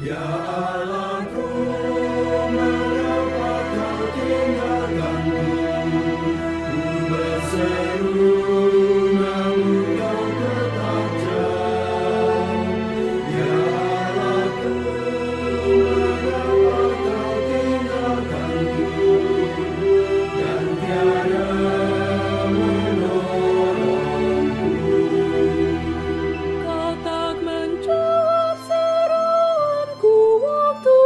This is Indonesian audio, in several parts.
Ya Allahku, mengapa kau tinggalkanku? Ku berseru, namun kau tetap jauh. Ya Allahku, mengapa kau tinggalkanku? Dan tiada menolongku. Kau tak menjawab seruanku waktu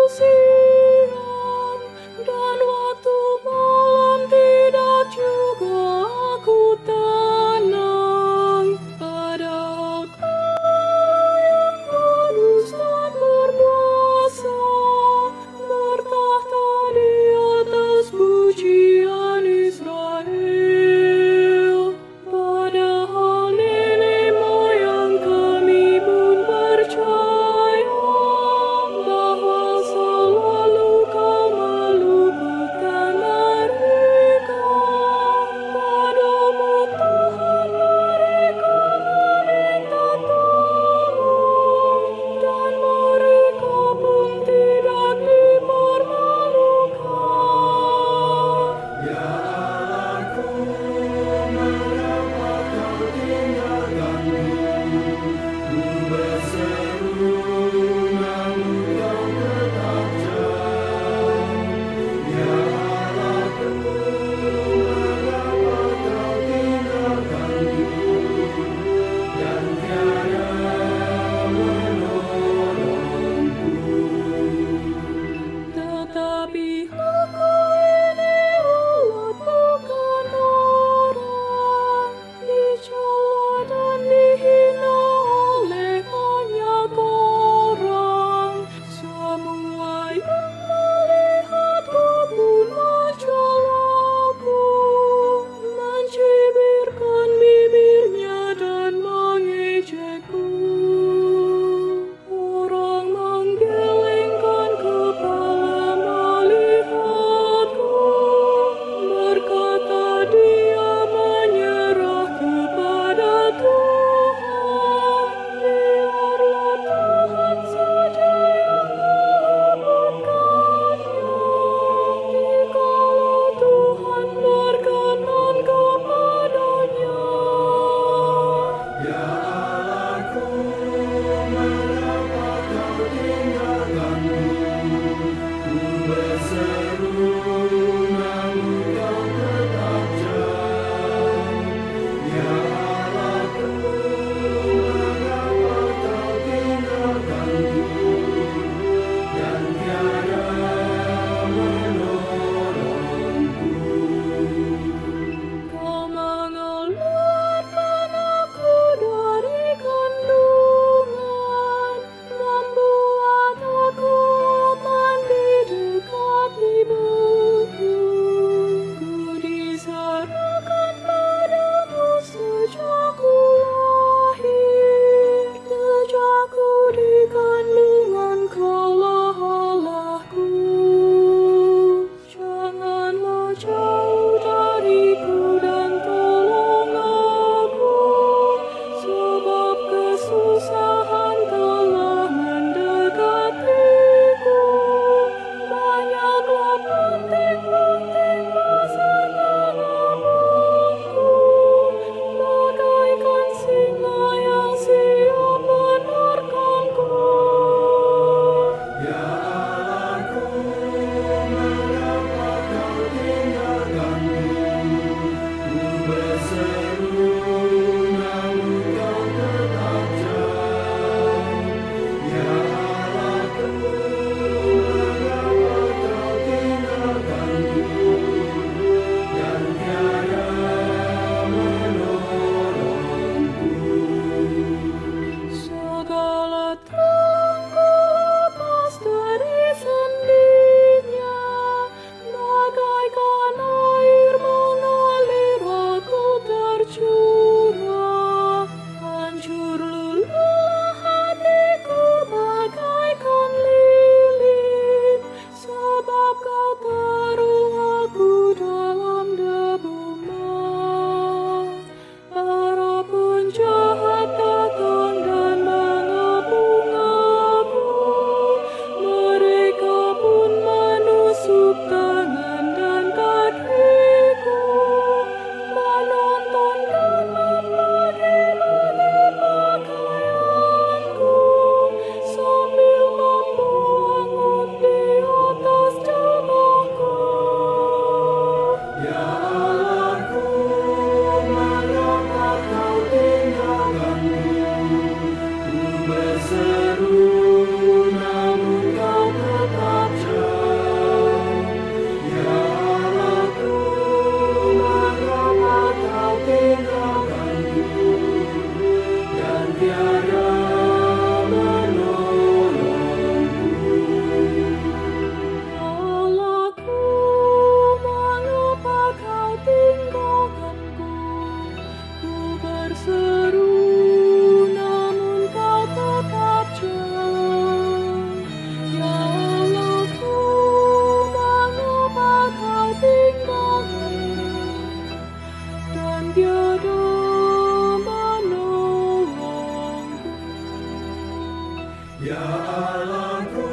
Ya Allahku,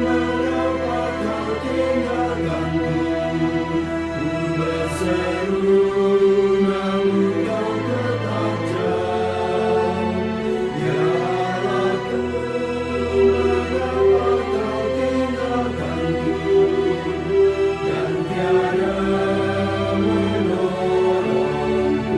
mengapa kau tinggalkanku? Ku berseru, namun kau tetap jauh. Ya Allahku, mengapa kau tinggalkanku? Dan tiada menolongku.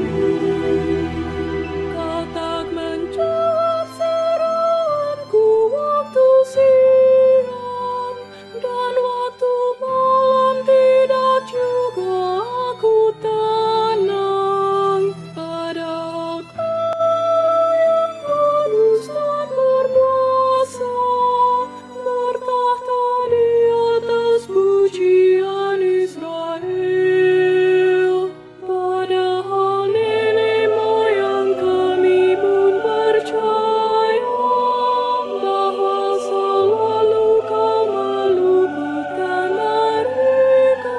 Kau tak menjawab seruanku waktu siang, dan waktu malam tidak juga aku tenang. Padahal Kau yang kudus dan berkuasa, bertahta di atas pujian Israel. Padahal nenek moyang kami pun percaya bahwa selalu Kau meluputkan mereka.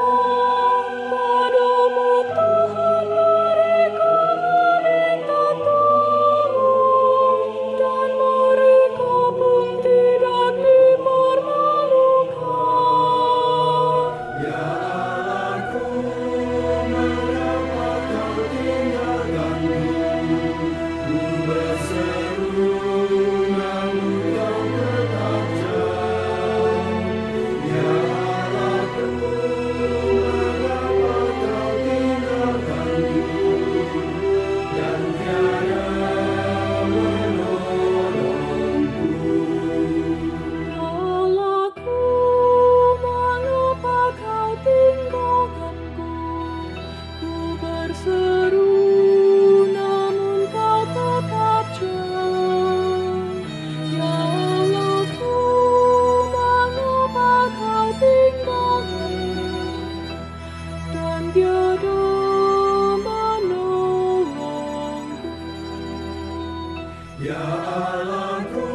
Padamu Tuhan mereka meminta tolong, dan mereka pun tidak dipermalukan. Ya Allahku, mengapa kau tinggalkanku? Ku berseru, namun kau tetap jauh. Ya Allahku, mengapa kau tinggalkanku? Dan tiada menolongku. Allahku, mengapa Kau tinggalkanku? Ku berseru, namun Kau tetap jauh. Ya Allahku, mengapa Kau tinggalkanku? Dan tiada menolongku. Ya Allahku,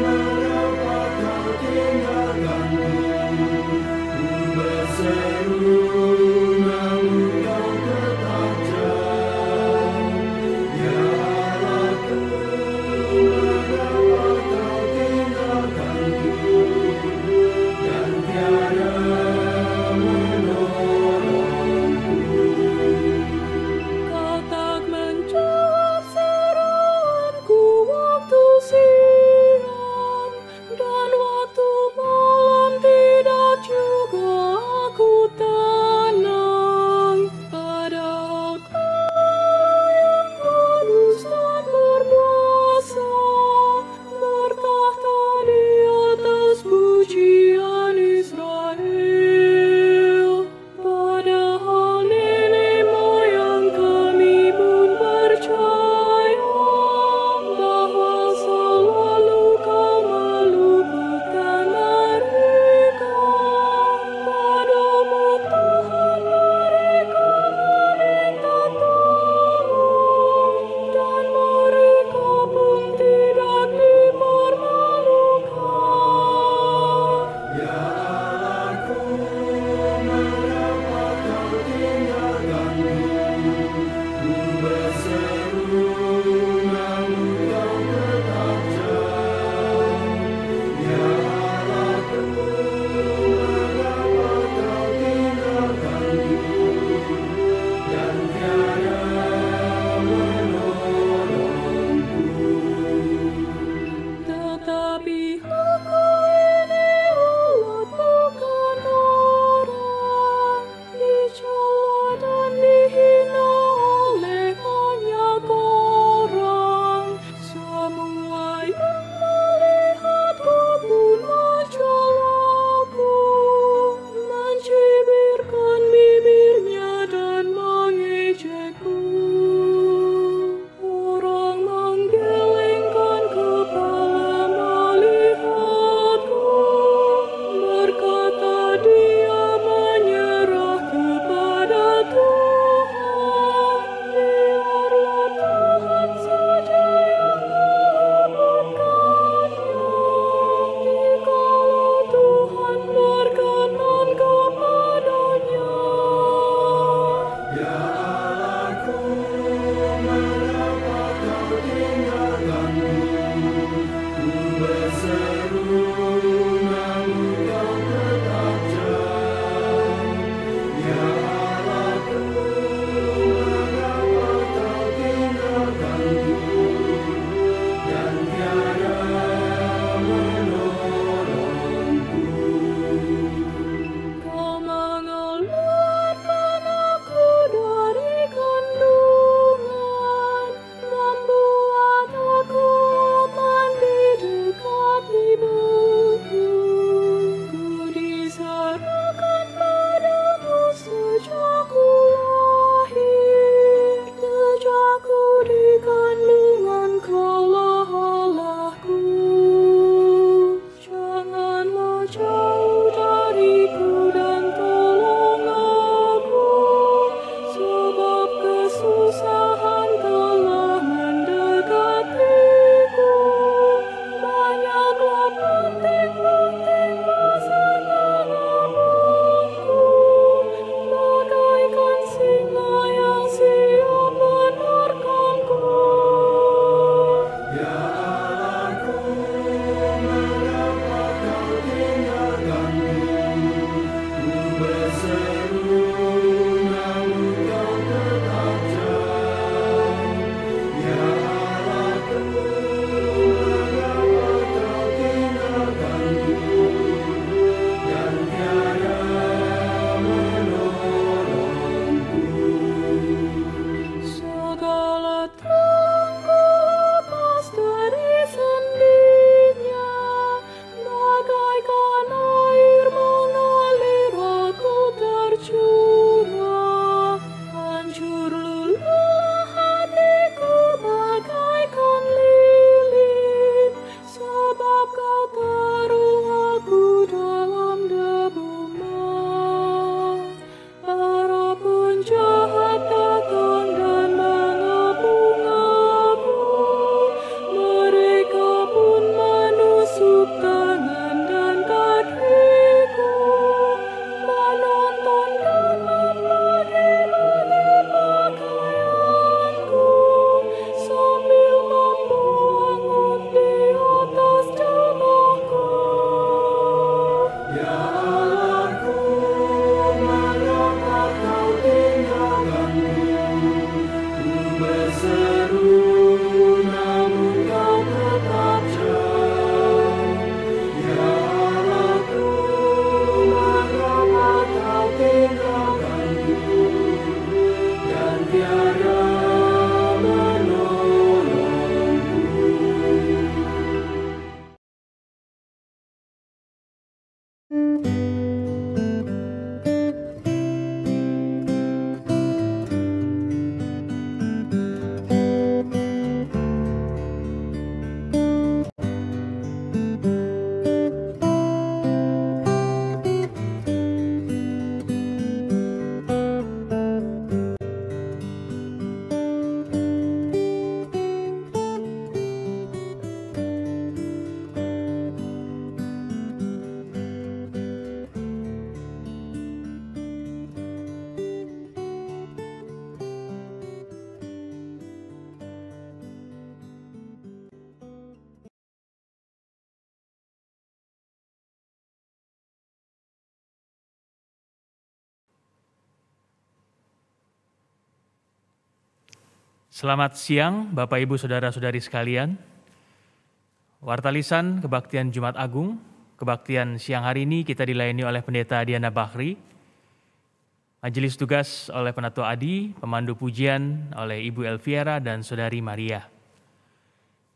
mengapa kau tinggalkanku? Ku berseru, namun kau tetap jauh. Ya Allahku, mengapa kau tinggalkanku? Dan tiada menolongku. Kau tak menjawab seruanku waktu berseru namun kau tetap jauh. Ya Allahku, mengapa kau tinggalkanku dan tiada menolongku? Kau mengeluarkan aku dari kandungan, membuat aku aman di dekat ibuku. Ku diserahkan padamu sejak ku lahir, sejak ku di kandungan kaulah Allahku. Janganlah jauh dariku dan tolong aku, sebab kesusahan telah mendekatiku. Banyaklah penting-penting pasangan abangku, bagaikan singa yang siap menerkamku. Ya Allahku, mengapa kau tinggalkanku? Ku berseru namun kau tetap jauh. Ya Allahku, mengapa kau tinggalkanku dan tiada menolongku? Segala tangku lepas dari sendinya, bagaikan air mengalir aku tercurah. Hancur luluh hatiku bagaikan lilin, sebab kau taruh aku dalam debu mat. Para penjahat datang dan mengepung aku, mereka pun menusuk tangan dan kakiku, menonton dan membagi-bagi pakaianku, sambil membuang undi atas jubahku. Ya Allahku, mengapa kau tinggalkanku? Ku berseru namun kau tetap jauh. Ya Allahku, mengapa kau tinggalkanku dan tiada menolongku? Selamat siang Bapak Ibu Saudara-saudari sekalian. Warta Lisan Kebaktian Jumat Agung, kebaktian siang hari ini kita dilayani oleh Pendeta Diana Bahri, Majelis tugas oleh Penatua Adi, pemandu pujian oleh Ibu Elviera dan Saudari Maria.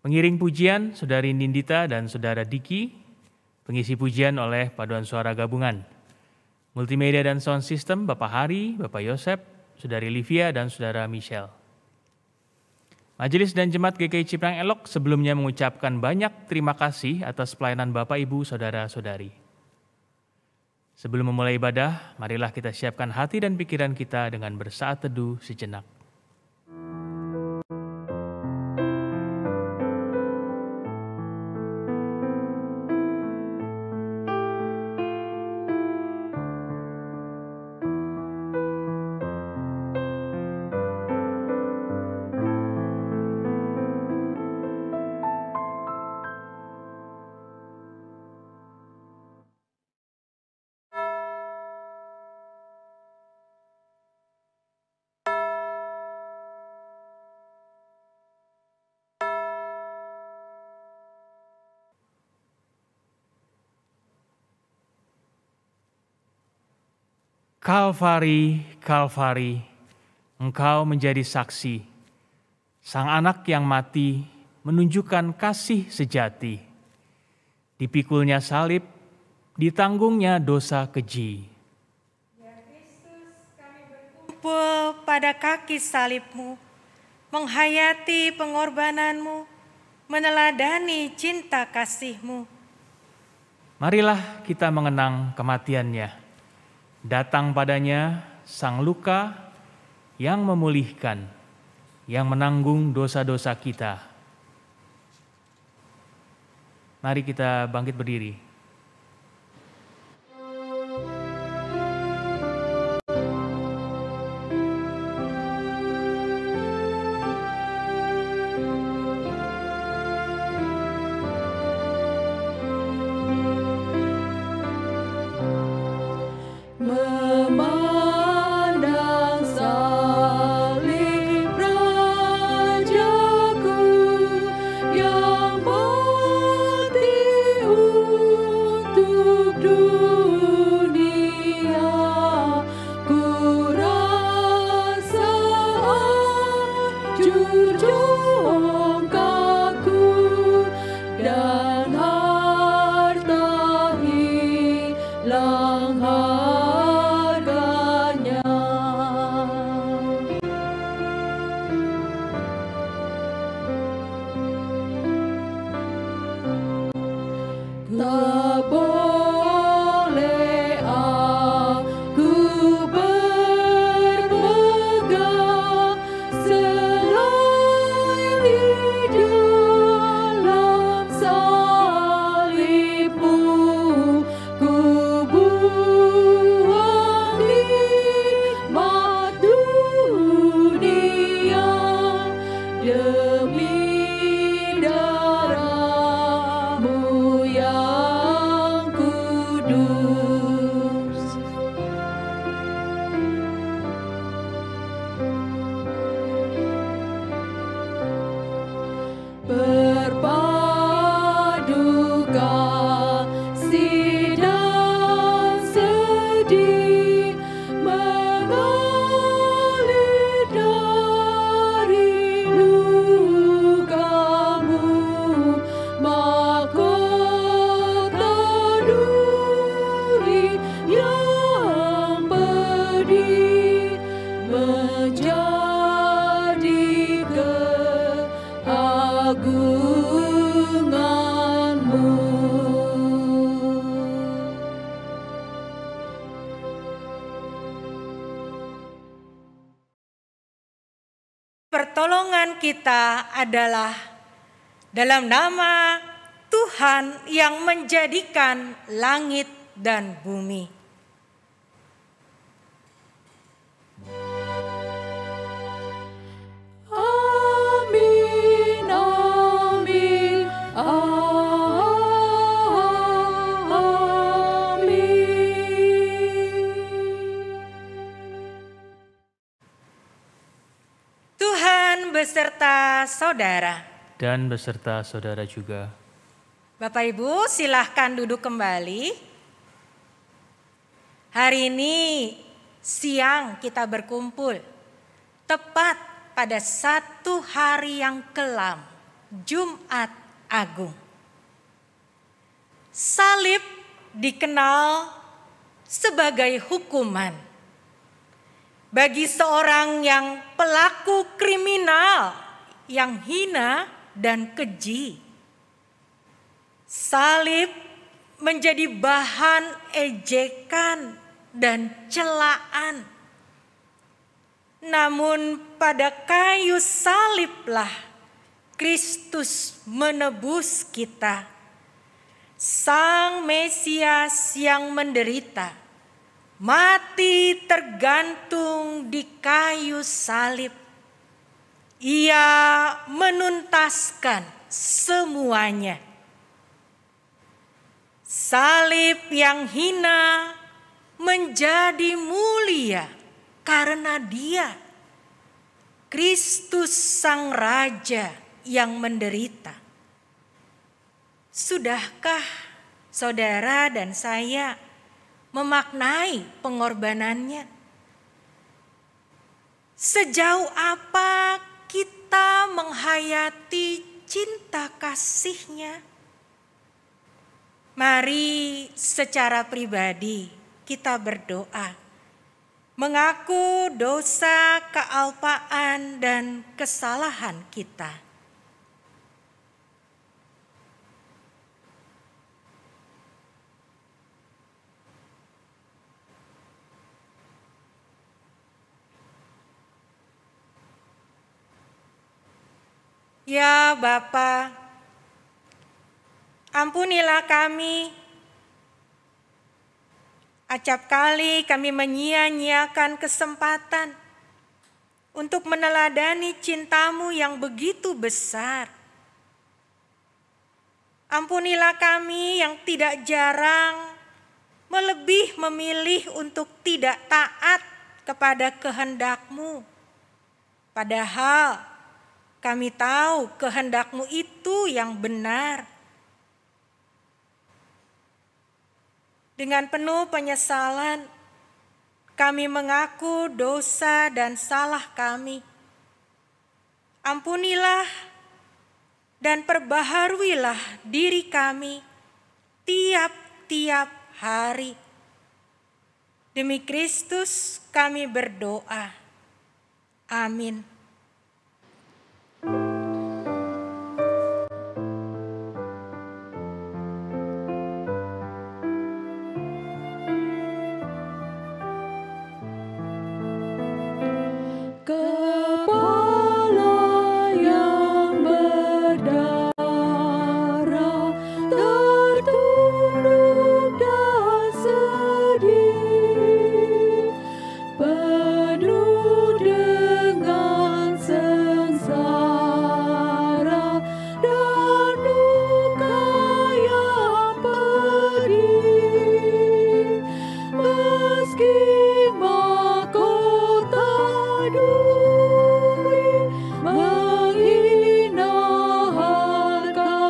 Pengiring pujian Saudari Nindita dan Saudara Diki, pengisi pujian oleh Paduan Suara Gabungan. Multimedia dan sound system Bapak Hari, Bapak Yosep, Saudari Livia dan Saudara Michelle. Majelis dan Jemaat GKI Ciprang Elok sebelumnya mengucapkan banyak terima kasih atas pelayanan Bapak, Ibu, Saudara-saudari. Sebelum memulai ibadah, marilah kita siapkan hati dan pikiran kita dengan bersaat teduh sejenak. Kalvari, Kalvari, Engkau menjadi saksi. Sang anak yang mati menunjukkan kasih sejati. Dipikulnya salib, ditanggungnya dosa keji. Kumpul pada kaki salib-Mu, menghayati pengorbanan-Mu, meneladani cinta kasih-Mu. Marilah kita mengenang kematian-Nya. Datang padanya sang luka yang memulihkan, yang menanggung dosa-dosa kita. Mari kita bangkit berdiri. Memandang salib Rajaku yang mati untuk dunia, ku rasa hancur jongkakku dan harta hilang harganya. Tak boleh aku berpegang selain di dalam salib-Mu. Ku buang nikmat dunia demi darah-Mu yang kudus. Berpadu kasih dan sedih mengalir dari luka-Mu, mahkota duri yang pedih menjadi keagungan-Mu. Pertolongan kita adalah dalam nama Tuhan yang menjadikan langit dan bumi. Amin, amin, amin. Tuhan beserta saudara. Dan beserta saudara juga. Bapak Ibu silahkan duduk kembali. Hari ini siang kita berkumpul tepat pada satu hari yang kelam, Jumat Agung. Salib dikenal sebagai hukuman bagi seorang yang pelaku kriminal yang hina dan keji. Salib menjadi bahan ejekan dan celaan. Namun pada kayu saliblah Kristus menebus kita. Sang Mesias yang menderita, mati tergantung di kayu salib. Ia menuntaskan semuanya. Salib yang hina menjadi mulia karena Dia, Kristus Sang Raja yang menderita. Sudahkah saudara dan saya memaknai pengorbanannya? Sejauh apa kita menghayati cinta kasih-Nya? Mari secara pribadi kita berdoa, mengaku dosa, kealpaan, dan kesalahan kita. Ya Bapa, ampunilah kami. Acap kali kami menyia-nyiakan kesempatan untuk meneladani cinta-Mu yang begitu besar. Ampunilah kami yang tidak jarang melebih memilih untuk tidak taat kepada kehendak-Mu. Padahal kami tahu kehendak-Mu itu yang benar. Dengan penuh penyesalan, kami mengaku dosa dan salah kami. Ampunilah dan perbaharuilah diri kami tiap-tiap hari. Demi Kristus kami berdoa. Amin. Kepala yang berdarah tertunduk dan sedih, penuh dengan sengsara dan duka yang pedih. Meski mahkota duri menghina harkat-Mu,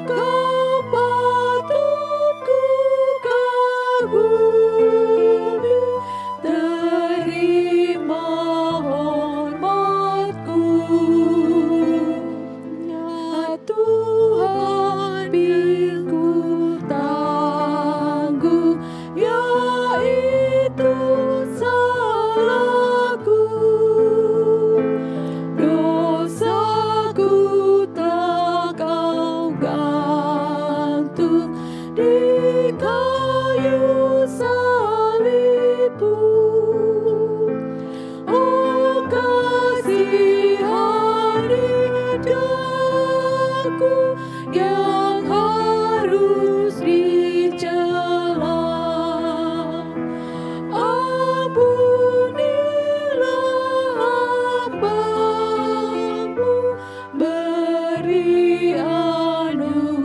Kau patut ku kagumi, terima hormat-Ku. Ya Tuhan, biku tanggung, yaitu salahku. Dosaku tak Kau gantung di kayu salib-Mu. Oh, kasihani daku yang harus dicela. Ampunilah hamba-Mu, beri anugerah.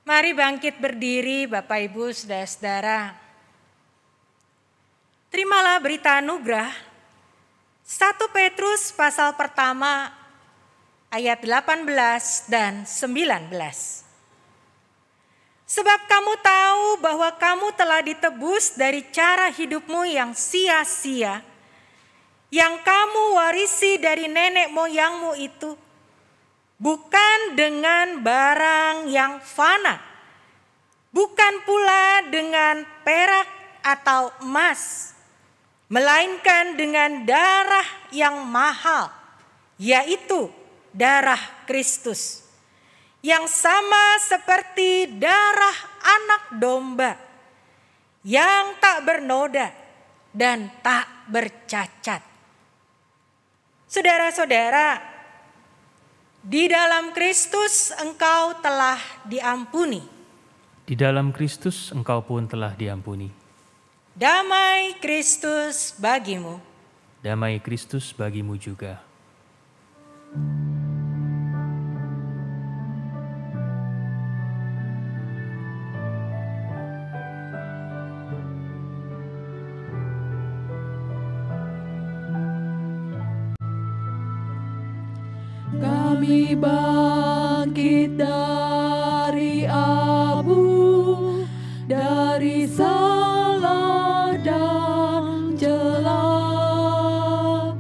Mari bangkit berdiri Bapak Ibu Saudara-saudara. Terimalah berita anugerah 1 Petrus pasal pertama ayat 18 dan 19. Sebab kamu tahu bahwa kamu telah ditebus dari cara hidupmu yang sia-sia, yang kamu warisi dari nenek moyangmu itu, bukan dengan barang yang fana, bukan pula dengan perak atau emas, melainkan dengan darah yang mahal, yaitu darah Kristus, yang sama seperti darah anak domba, yang tak bernoda dan tak bercacat. Saudara-saudara, di dalam Kristus engkau telah diampuni. Di dalam Kristus engkau pun telah diampuni. Damai Kristus bagimu. Damai Kristus bagimu juga. Kami bangkit dari abu, dari salah dan celah,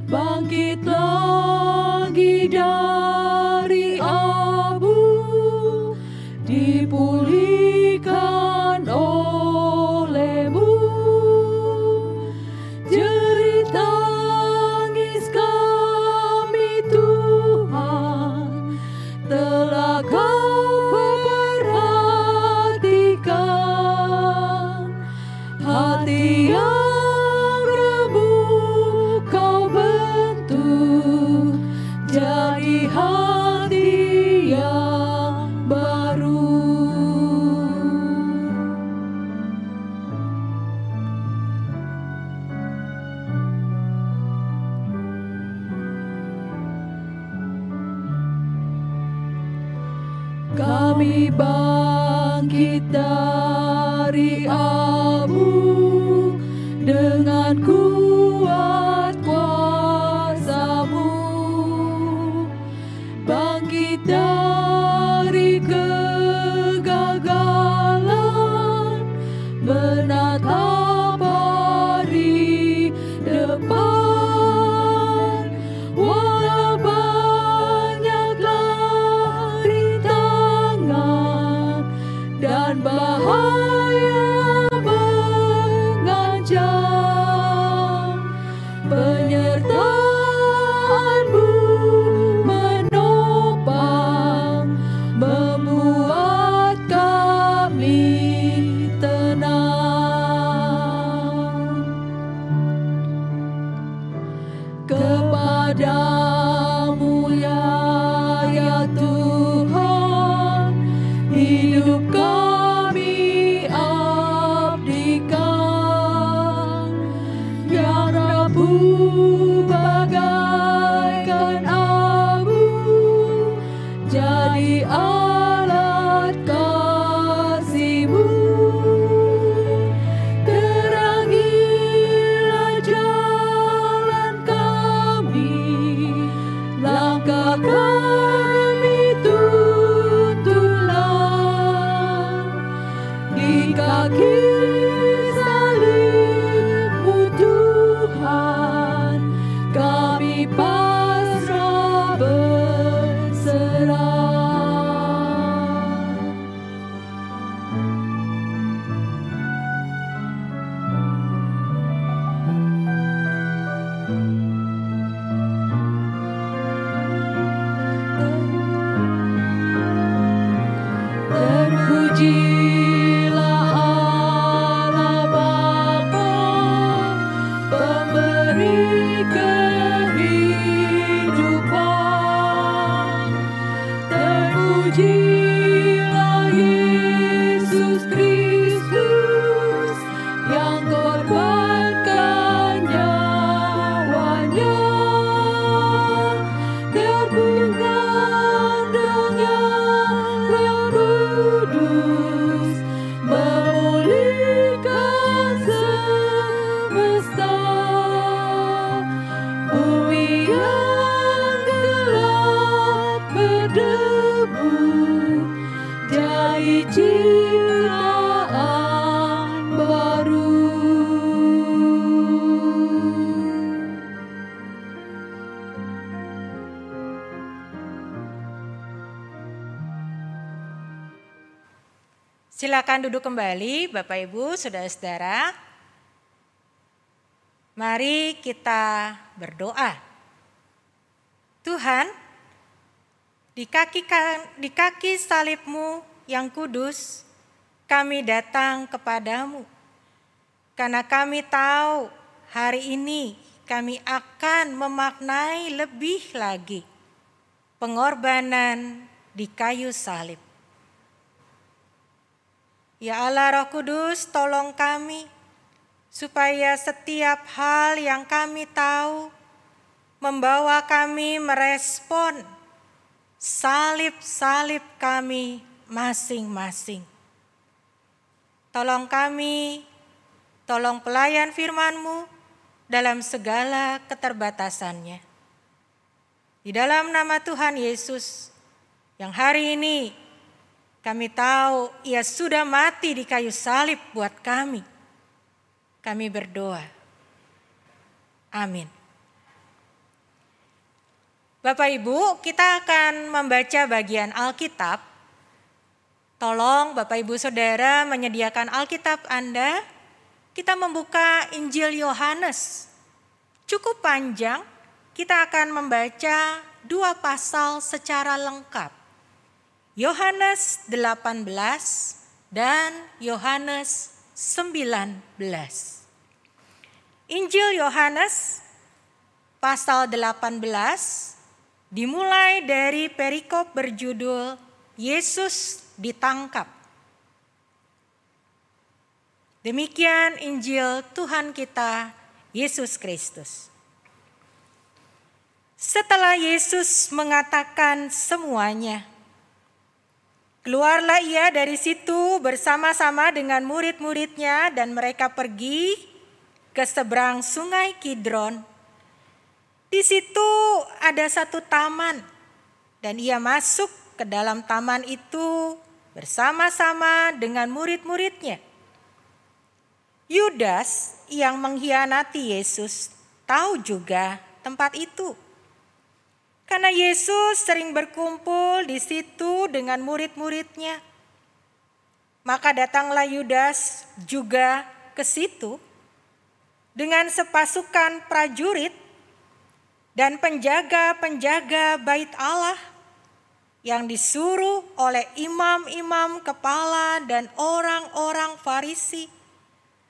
bangkit lagi dari abu, dipulihkan oleh-Mu. Jerit tangis kami Tuhan, telah Kau perhatikan. Hati yang remuk Kau bentuk jadi hati yang baru. Kami bangkit dari abu dengan kuat kuasa-Mu, bangkit dari kegagalan, menatap hari depan. Walau banyaklah rintangan dan bahaya mengancam, penyertaan-Mu menopang, membuat kami tenang. Kepadamu ya Tuhan, hidup kami abdikan. Yang rapuh bagaikan abu, jadi alat kasih-Mu. Terangilah jalan kami, langkah kami tuntunlah. Di kaki salib-Mu Tuhan, kami pasrah berserah. Terpujilah Allah Bapa, pemberi kehidupan. Terpujilah Yesus Kristus yang korbankan nyawanya. Terpujilah dengan Roh Kudus, memulihkan semesta. Bumi yang gelap berdebu jadi ciptaan baru. Silakan duduk kembali Bapak Ibu, Saudara-saudara. Mari kita berdoa. Tuhan, di kaki salib-Mu yang kudus, kami datang kepadamu. Karena kami tahu hari ini kami akan memaknai lebih lagi pengorbanan di kayu salib. Ya Allah Roh Kudus, tolong kami supaya setiap hal yang kami tahu membawa kami merespon salib-salib kami masing-masing. Tolong kami, tolong pelayan firman-Mu dalam segala keterbatasannya. Di dalam nama Tuhan Yesus, yang hari ini kami tahu Ia sudah mati di kayu salib buat kami. Kami berdoa. Amin. Bapak Ibu, kita akan membaca bagian Alkitab. Tolong Bapak Ibu Saudara menyediakan Alkitab Anda. Kita membuka Injil Yohanes. Cukup panjang, kita akan membaca 2 pasal secara lengkap. Yohanes 18 dan Yohanes 19. Injil Yohanes pasal 18 dimulai dari perikop berjudul Yesus ditangkap. Demikian Injil Tuhan kita Yesus Kristus. Setelah Yesus mengatakan semuanya, keluarlah Ia dari situ bersama-sama dengan murid-muridnya dan mereka pergi ke seberang sungai Kidron. Di situ ada satu taman dan Ia masuk ke dalam taman itu bersama-sama dengan murid-muridnya. Yudas yang mengkhianati Yesus tahu juga tempat itu. Karena Yesus sering berkumpul di situ dengan murid-muridnya. Maka datanglah Yudas juga ke situ dengan sepasukan prajurit dan penjaga-penjaga bait Allah yang disuruh oleh imam-imam kepala dan orang-orang Farisi,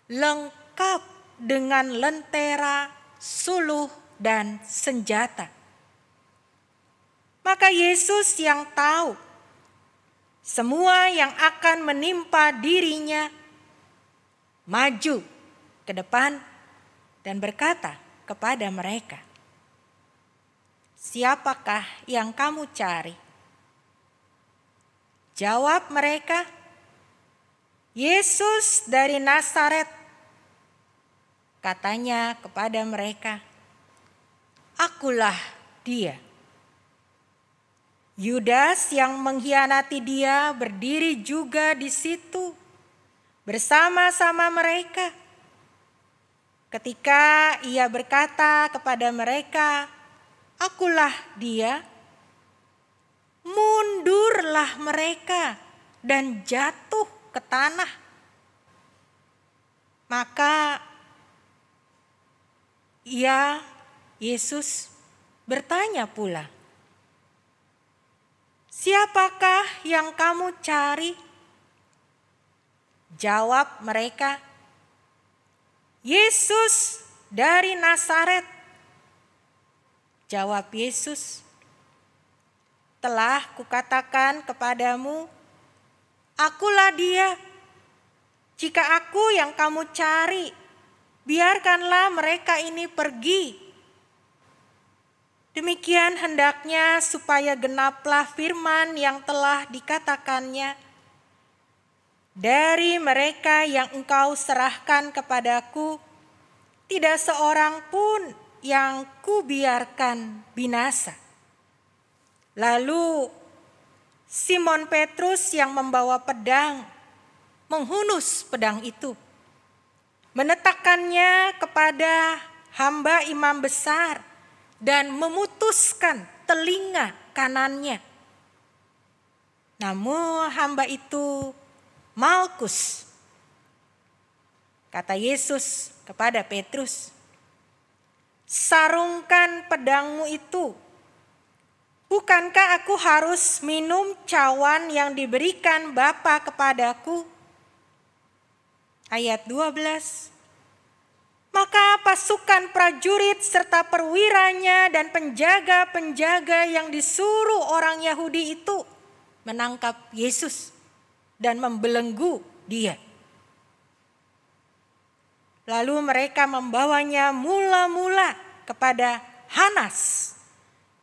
lengkap dengan lentera, suluh, dan senjata. Maka Yesus yang tahu semua yang akan menimpa dirinya, maju ke depan dan berkata kepada mereka, "Siapakah yang kamu cari?" Jawab mereka, "Yesus dari Nazaret." Katanya kepada mereka, "Akulah Dia." Yudas yang mengkhianati Dia berdiri juga di situ bersama-sama mereka. Ketika Ia berkata kepada mereka, "Akulah Dia," mundurlah mereka dan jatuh ke tanah. Maka Yesus bertanya pula, "Siapakah yang kamu cari?" Jawab mereka, "Yesus dari Nazaret." Jawab Yesus, "Telah kukatakan kepadamu, akulah Dia. Jika aku yang kamu cari, biarkanlah mereka ini pergi." Demikian hendaknya supaya genaplah firman yang telah dikatakannya, "Dari mereka yang engkau serahkan kepadaku, tidak seorang pun yang kubiarkan binasa." Lalu Simon Petrus yang membawa pedang menghunus pedang itu, menetakannya kepada hamba imam besar dan memutuskan telinga kanannya. Namun hamba itu Malkus. Kata Yesus kepada Petrus, "Sarungkan pedangmu itu. Bukankah aku harus minum cawan yang diberikan Bapa kepadaku?" Ayat 12. Maka pasukan prajurit serta perwiranya dan penjaga-penjaga yang disuruh orang Yahudi itu menangkap Yesus dan membelenggu Dia. Lalu mereka membawanya mula-mula kepada Hanas,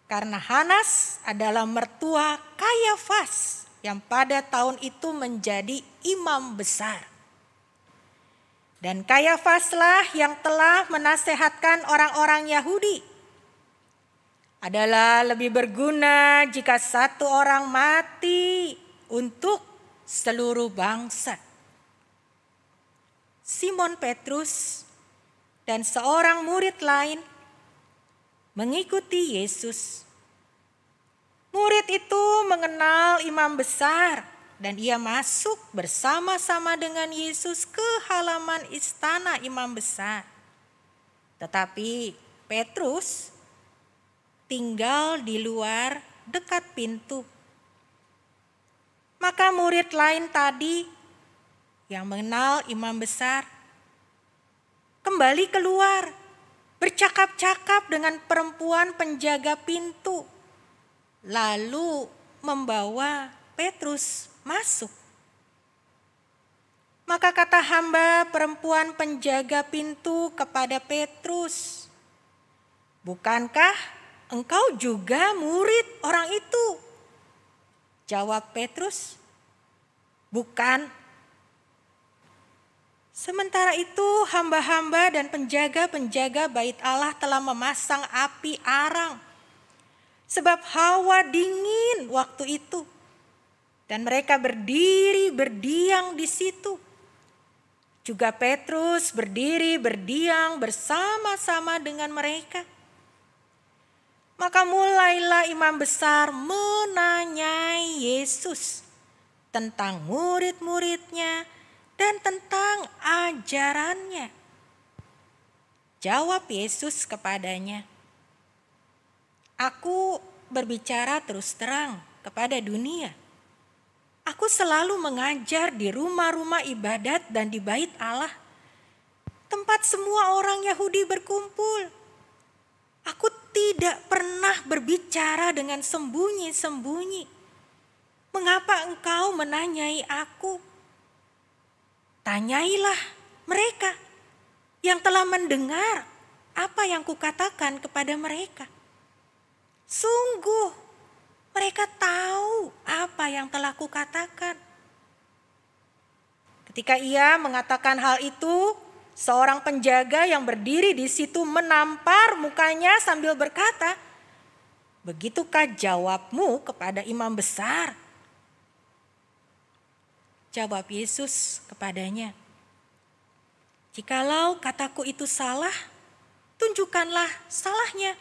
karena Hanas adalah mertua Kayafas yang pada tahun itu menjadi imam besar. Dan Kayafaslah yang telah menasehatkan orang-orang Yahudi adalah lebih berguna jika satu orang mati untuk seluruh bangsa. Simon Petrus dan seorang murid lain mengikuti Yesus. Murid itu mengenal imam besar dan ia masuk bersama-sama dengan Yesus ke halaman istana imam besar. Tetapi Petrus tinggal di luar dekat pintu. Maka murid lain tadi yang mengenal imam besar kembali keluar, bercakap-cakap dengan perempuan penjaga pintu, lalu membawa Petrus masuk. Maka kata hamba perempuan penjaga pintu kepada Petrus, "Bukankah engkau juga murid orang itu?" Jawab Petrus, "Bukan." Sementara itu hamba-hamba dan penjaga-penjaga bait Allah telah memasang api arang, sebab hawa dingin waktu itu. Dan mereka berdiri berdiam di situ. Juga Petrus berdiri berdiam bersama-sama dengan mereka. Maka mulailah imam besar menanyai Yesus tentang murid-muridnya dan tentang ajarannya. Jawab Yesus kepadanya, "Aku berbicara terus terang kepada dunia. Aku selalu mengajar di rumah-rumah ibadat dan di bait Allah, tempat semua orang Yahudi berkumpul. Aku tidak pernah berbicara dengan sembunyi-sembunyi. Mengapa engkau menanyai aku? Tanyailah mereka yang telah mendengar apa yang kukatakan kepada mereka. Sungguh mereka tahu apa yang telah kukatakan." Ketika ia mengatakan hal itu, seorang penjaga yang berdiri di situ menampar mukanya sambil berkata, "Begitukah jawabmu kepada imam besar?" Jawab Yesus kepadanya, "Jikalau kataku itu salah, tunjukkanlah salahnya.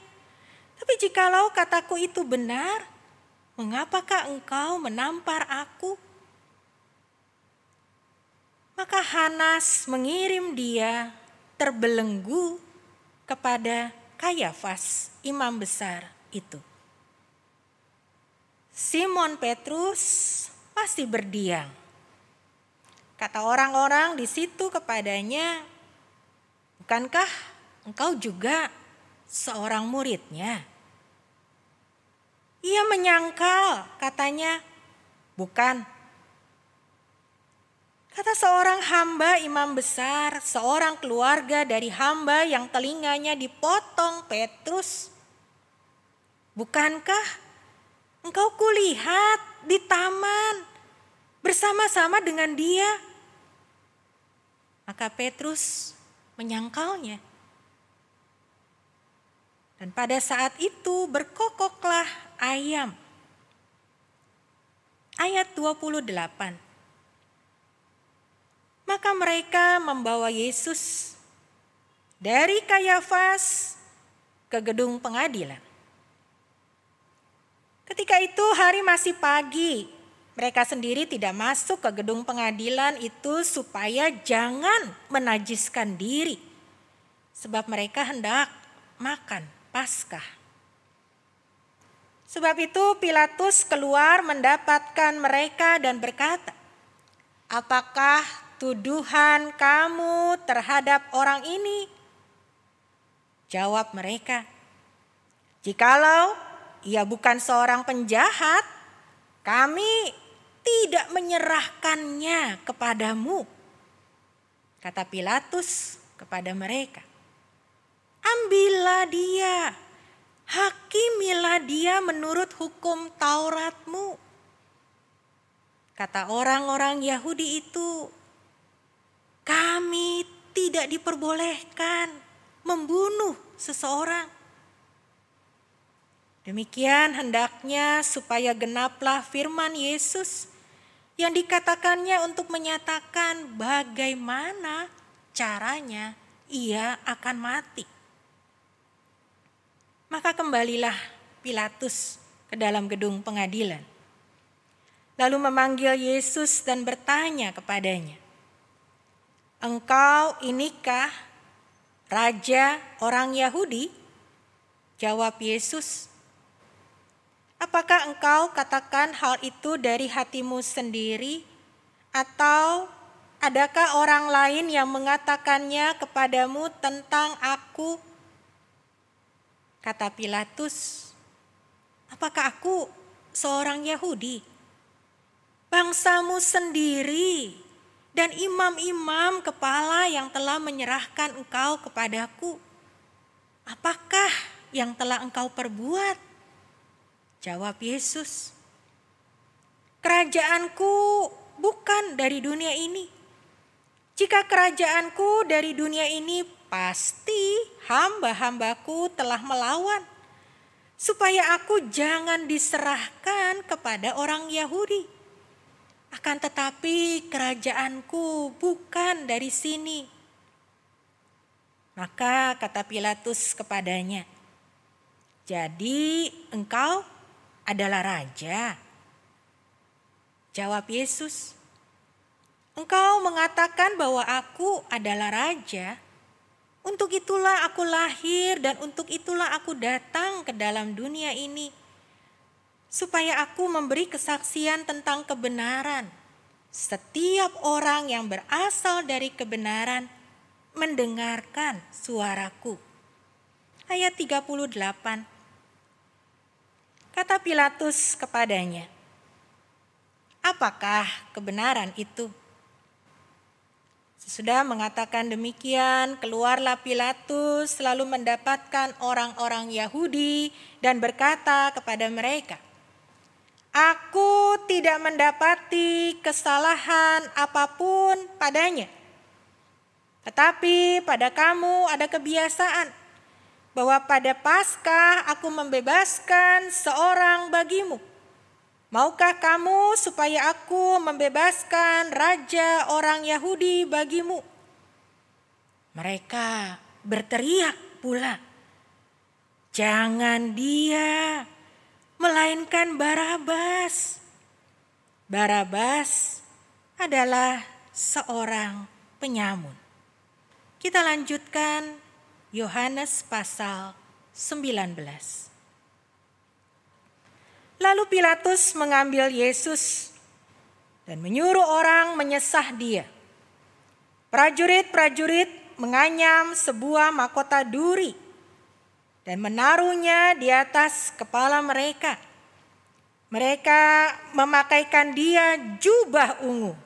Tapi jikalau kataku itu benar, mengapakah engkau menampar aku?" Maka Hanas mengirim dia terbelenggu kepada Kayafas, imam besar itu. Simon Petrus masih berdiam. Kata orang-orang di situ kepadanya, "Bukankah engkau juga seorang muridnya?" Ia menyangkal, katanya, "Bukan." Kata seorang hamba imam besar, seorang keluarga dari hamba yang telinganya dipotong Petrus, "Bukankah engkau kulihat di taman bersama-sama dengan dia?" Maka Petrus menyangkalnya. Dan pada saat itu berkokoklah ayam. Ayat 28. Maka mereka membawa Yesus dari Kayafas ke gedung pengadilan. Ketika itu hari masih pagi. Mereka sendiri tidak masuk ke gedung pengadilan itu supaya jangan menajiskan diri, sebab mereka hendak makan Paskah. Sebab itu Pilatus keluar mendapatkan mereka dan berkata, "Apakah tuduhan kamu terhadap orang ini?" Jawab mereka, "Jikalau ia bukan seorang penjahat, kami tidak menyerahkannya kepadamu." Kata Pilatus kepada mereka, "Ambillah dia, hakimilah dia menurut hukum Tauratmu." Kata orang-orang Yahudi itu, "Kami tidak diperbolehkan membunuh seseorang." Demikian hendaknya supaya genaplah firman Yesus yang dikatakannya untuk menyatakan bagaimana caranya ia akan mati. Maka kembalilah Pilatus ke dalam gedung pengadilan. Lalu memanggil Yesus dan bertanya kepadanya, "Engkau inikah raja orang Yahudi?" Jawab Yesus, "Apakah engkau katakan hal itu dari hatimu sendiri, atau adakah orang lain yang mengatakannya kepadamu tentang aku?" Kata Pilatus, "Apakah aku seorang Yahudi? Bangsamu sendiri dan imam-imam kepala yang telah menyerahkan engkau kepadaku. Apakah yang telah engkau perbuat?" Jawab Yesus, "Kerajaanku bukan dari dunia ini. Jika kerajaanku dari dunia ini, pasti hamba-hambaku telah melawan, supaya aku jangan diserahkan kepada orang Yahudi. Akan tetapi kerajaanku bukan dari sini." Maka kata Pilatus kepadanya, "Jadi engkau adalah raja?" Jawab Yesus, "Engkau mengatakan bahwa aku adalah raja. Untuk itulah aku lahir dan untuk itulah aku datang ke dalam dunia ini, supaya aku memberi kesaksian tentang kebenaran. Setiap orang yang berasal dari kebenaran mendengarkan suaraku." Ayat 38. Kata Pilatus kepadanya, "Apakah kebenaran itu?" Sesudah mengatakan demikian, keluarlah Pilatus lalu mendapatkan orang-orang Yahudi dan berkata kepada mereka, "Aku tidak mendapati kesalahan apapun padanya. Tetapi pada kamu ada kebiasaan bahwa pada Paskah aku membebaskan seorang bagimu. Maukah kamu supaya aku membebaskan raja orang Yahudi bagimu?" Mereka berteriak pula, "Jangan dia, melainkan Barabas." Barabas adalah seorang penyamun. Kita lanjutkan Yohanes pasal 19. Lalu Pilatus mengambil Yesus dan menyuruh orang menyesah dia. Prajurit-prajurit menganyam sebuah mahkota duri dan menaruhnya di atas kepala mereka. Mereka memakaikan dia jubah ungu.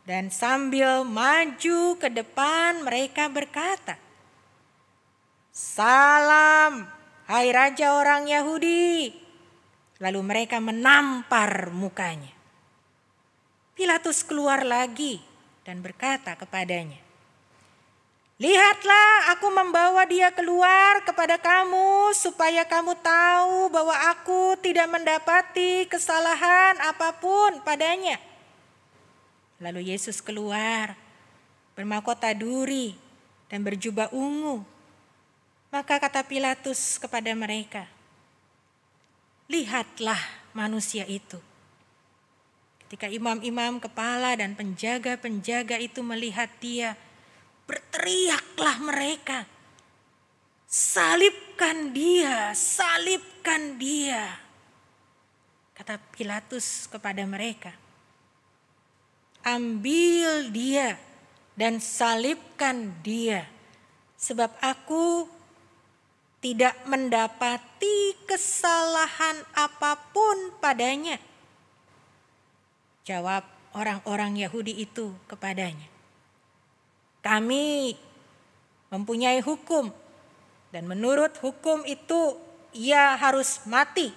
Dan sambil maju ke depan mereka berkata, "Salam, hai raja orang Yahudi." Lalu mereka menampar mukanya. Pilatus keluar lagi dan berkata kepadanya, "Lihatlah, aku membawa dia keluar kepada kamu supaya kamu tahu bahwa aku tidak mendapati kesalahan apapun padanya." Lalu Yesus keluar, bermahkota duri dan berjubah ungu. Maka kata Pilatus kepada mereka, "Lihatlah manusia itu." Ketika imam-imam kepala dan penjaga-penjaga itu melihat dia, berteriaklah mereka, "Salibkan dia, salibkan dia." Kata Pilatus kepada mereka, "Ambil dia dan salibkan dia, sebab aku tidak mendapati kesalahan apapun padanya." Jawab orang-orang Yahudi itu kepadanya, "Kami mempunyai hukum, dan menurut hukum itu ia harus mati,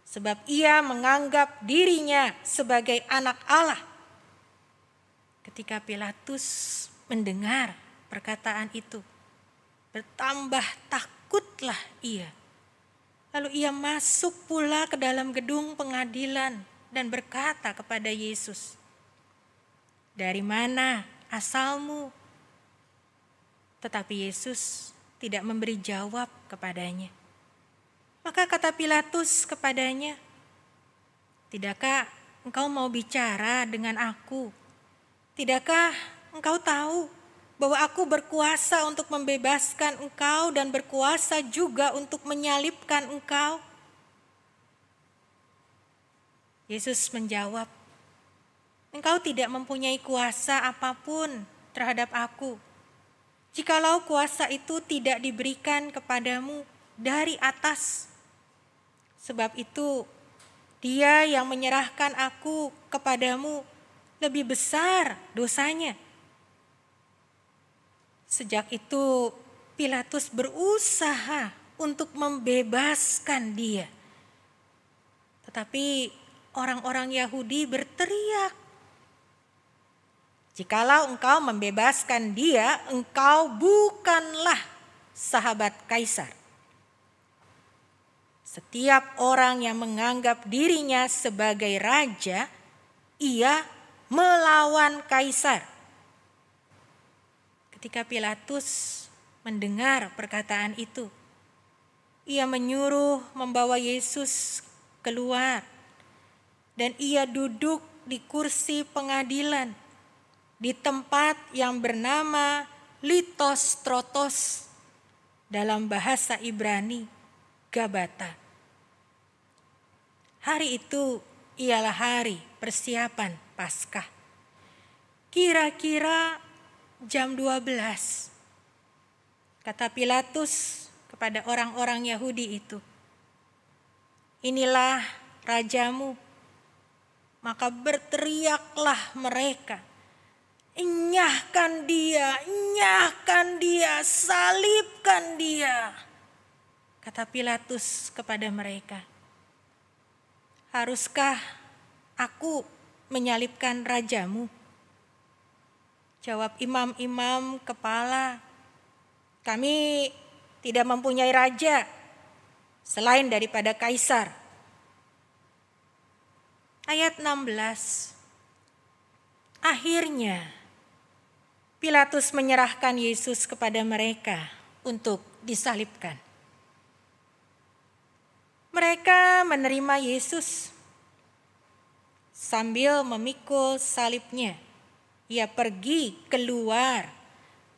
sebab ia menganggap dirinya sebagai anak Allah." Ketika Pilatus mendengar perkataan itu, bertambah takutlah ia. Lalu ia masuk pula ke dalam gedung pengadilan dan berkata kepada Yesus, "Dari mana asalmu?" Tetapi Yesus tidak memberi jawab kepadanya. Maka kata Pilatus kepadanya, "Tidakkah engkau mau bicara dengan aku? Tidakkah engkau tahu bahwa aku berkuasa untuk membebaskan engkau dan berkuasa juga untuk menyalibkan engkau?" Yesus menjawab, "Engkau tidak mempunyai kuasa apapun terhadap aku, jikalau kuasa itu tidak diberikan kepadamu dari atas. Sebab itu, Dia yang menyerahkan aku kepadamu lebih besar dosanya." Sejak itu, Pilatus berusaha untuk membebaskan dia. Tetapi orang-orang Yahudi berteriak, "Jikalau engkau membebaskan dia, engkau bukanlah sahabat Kaisar." Setiap orang yang menganggap dirinya sebagai raja, ia melawan Kaisar. Ketika Pilatus mendengar perkataan itu, ia menyuruh membawa Yesus keluar, dan ia duduk di kursi pengadilan di tempat yang bernama Litostrotos, dalam bahasa Ibrani Gabata. Hari itu ialah hari persiapan Paskah. Kira-kira jam 12. Kata Pilatus kepada orang-orang Yahudi itu, "Inilah rajamu." Maka berteriaklah mereka, "Enyahkan dia, enyahkan dia, salibkan dia." Kata Pilatus kepada mereka, "Haruskah aku menyalibkan rajamu?" Jawab imam-imam kepala, "Kami tidak mempunyai raja selain daripada Kaisar." Ayat 16. Akhirnya Pilatus menyerahkan Yesus kepada mereka untuk disalibkan. Mereka menerima Yesus. Sambil memikul salibnya, ia pergi keluar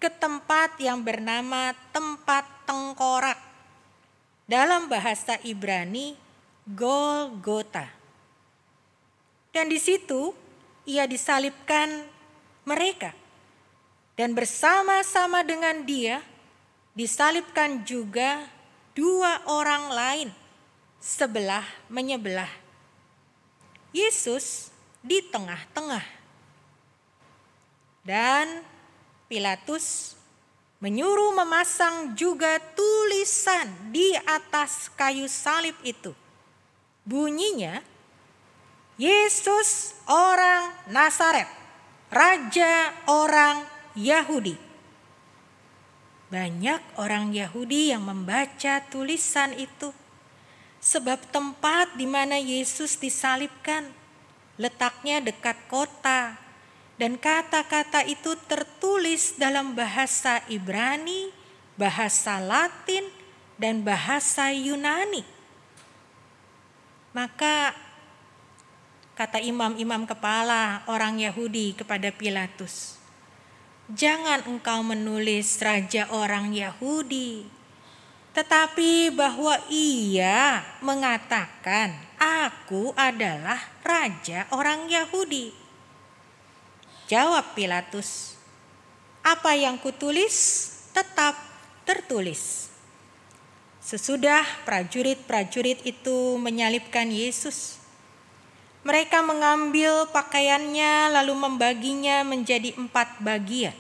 ke tempat yang bernama tempat tengkorak, dalam bahasa Ibrani Golgota. Dan di situ ia disalibkan mereka, dan bersama-sama dengan dia disalibkan juga 2 orang lain, sebelah menyebelah. Yesus di tengah-tengah. Dan Pilatus menyuruh memasang juga tulisan di atas kayu salib itu. Bunyinya, "Yesus orang Nazaret, Raja orang Yahudi." Banyak orang Yahudi yang membaca tulisan itu, sebab tempat di mana Yesus disalibkan letaknya dekat kota, dan kata-kata itu tertulis dalam bahasa Ibrani, bahasa Latin, dan bahasa Yunani. Maka kata imam-imam kepala orang Yahudi kepada Pilatus, "Jangan engkau menulis raja orang Yahudi, tetapi bahwa ia mengatakan, 'Aku adalah raja orang Yahudi.'" Jawab Pilatus, "Apa yang kutulis tetap tertulis." Sesudah prajurit-prajurit itu menyalibkan Yesus, mereka mengambil pakaiannya lalu membaginya menjadi 4 bagian.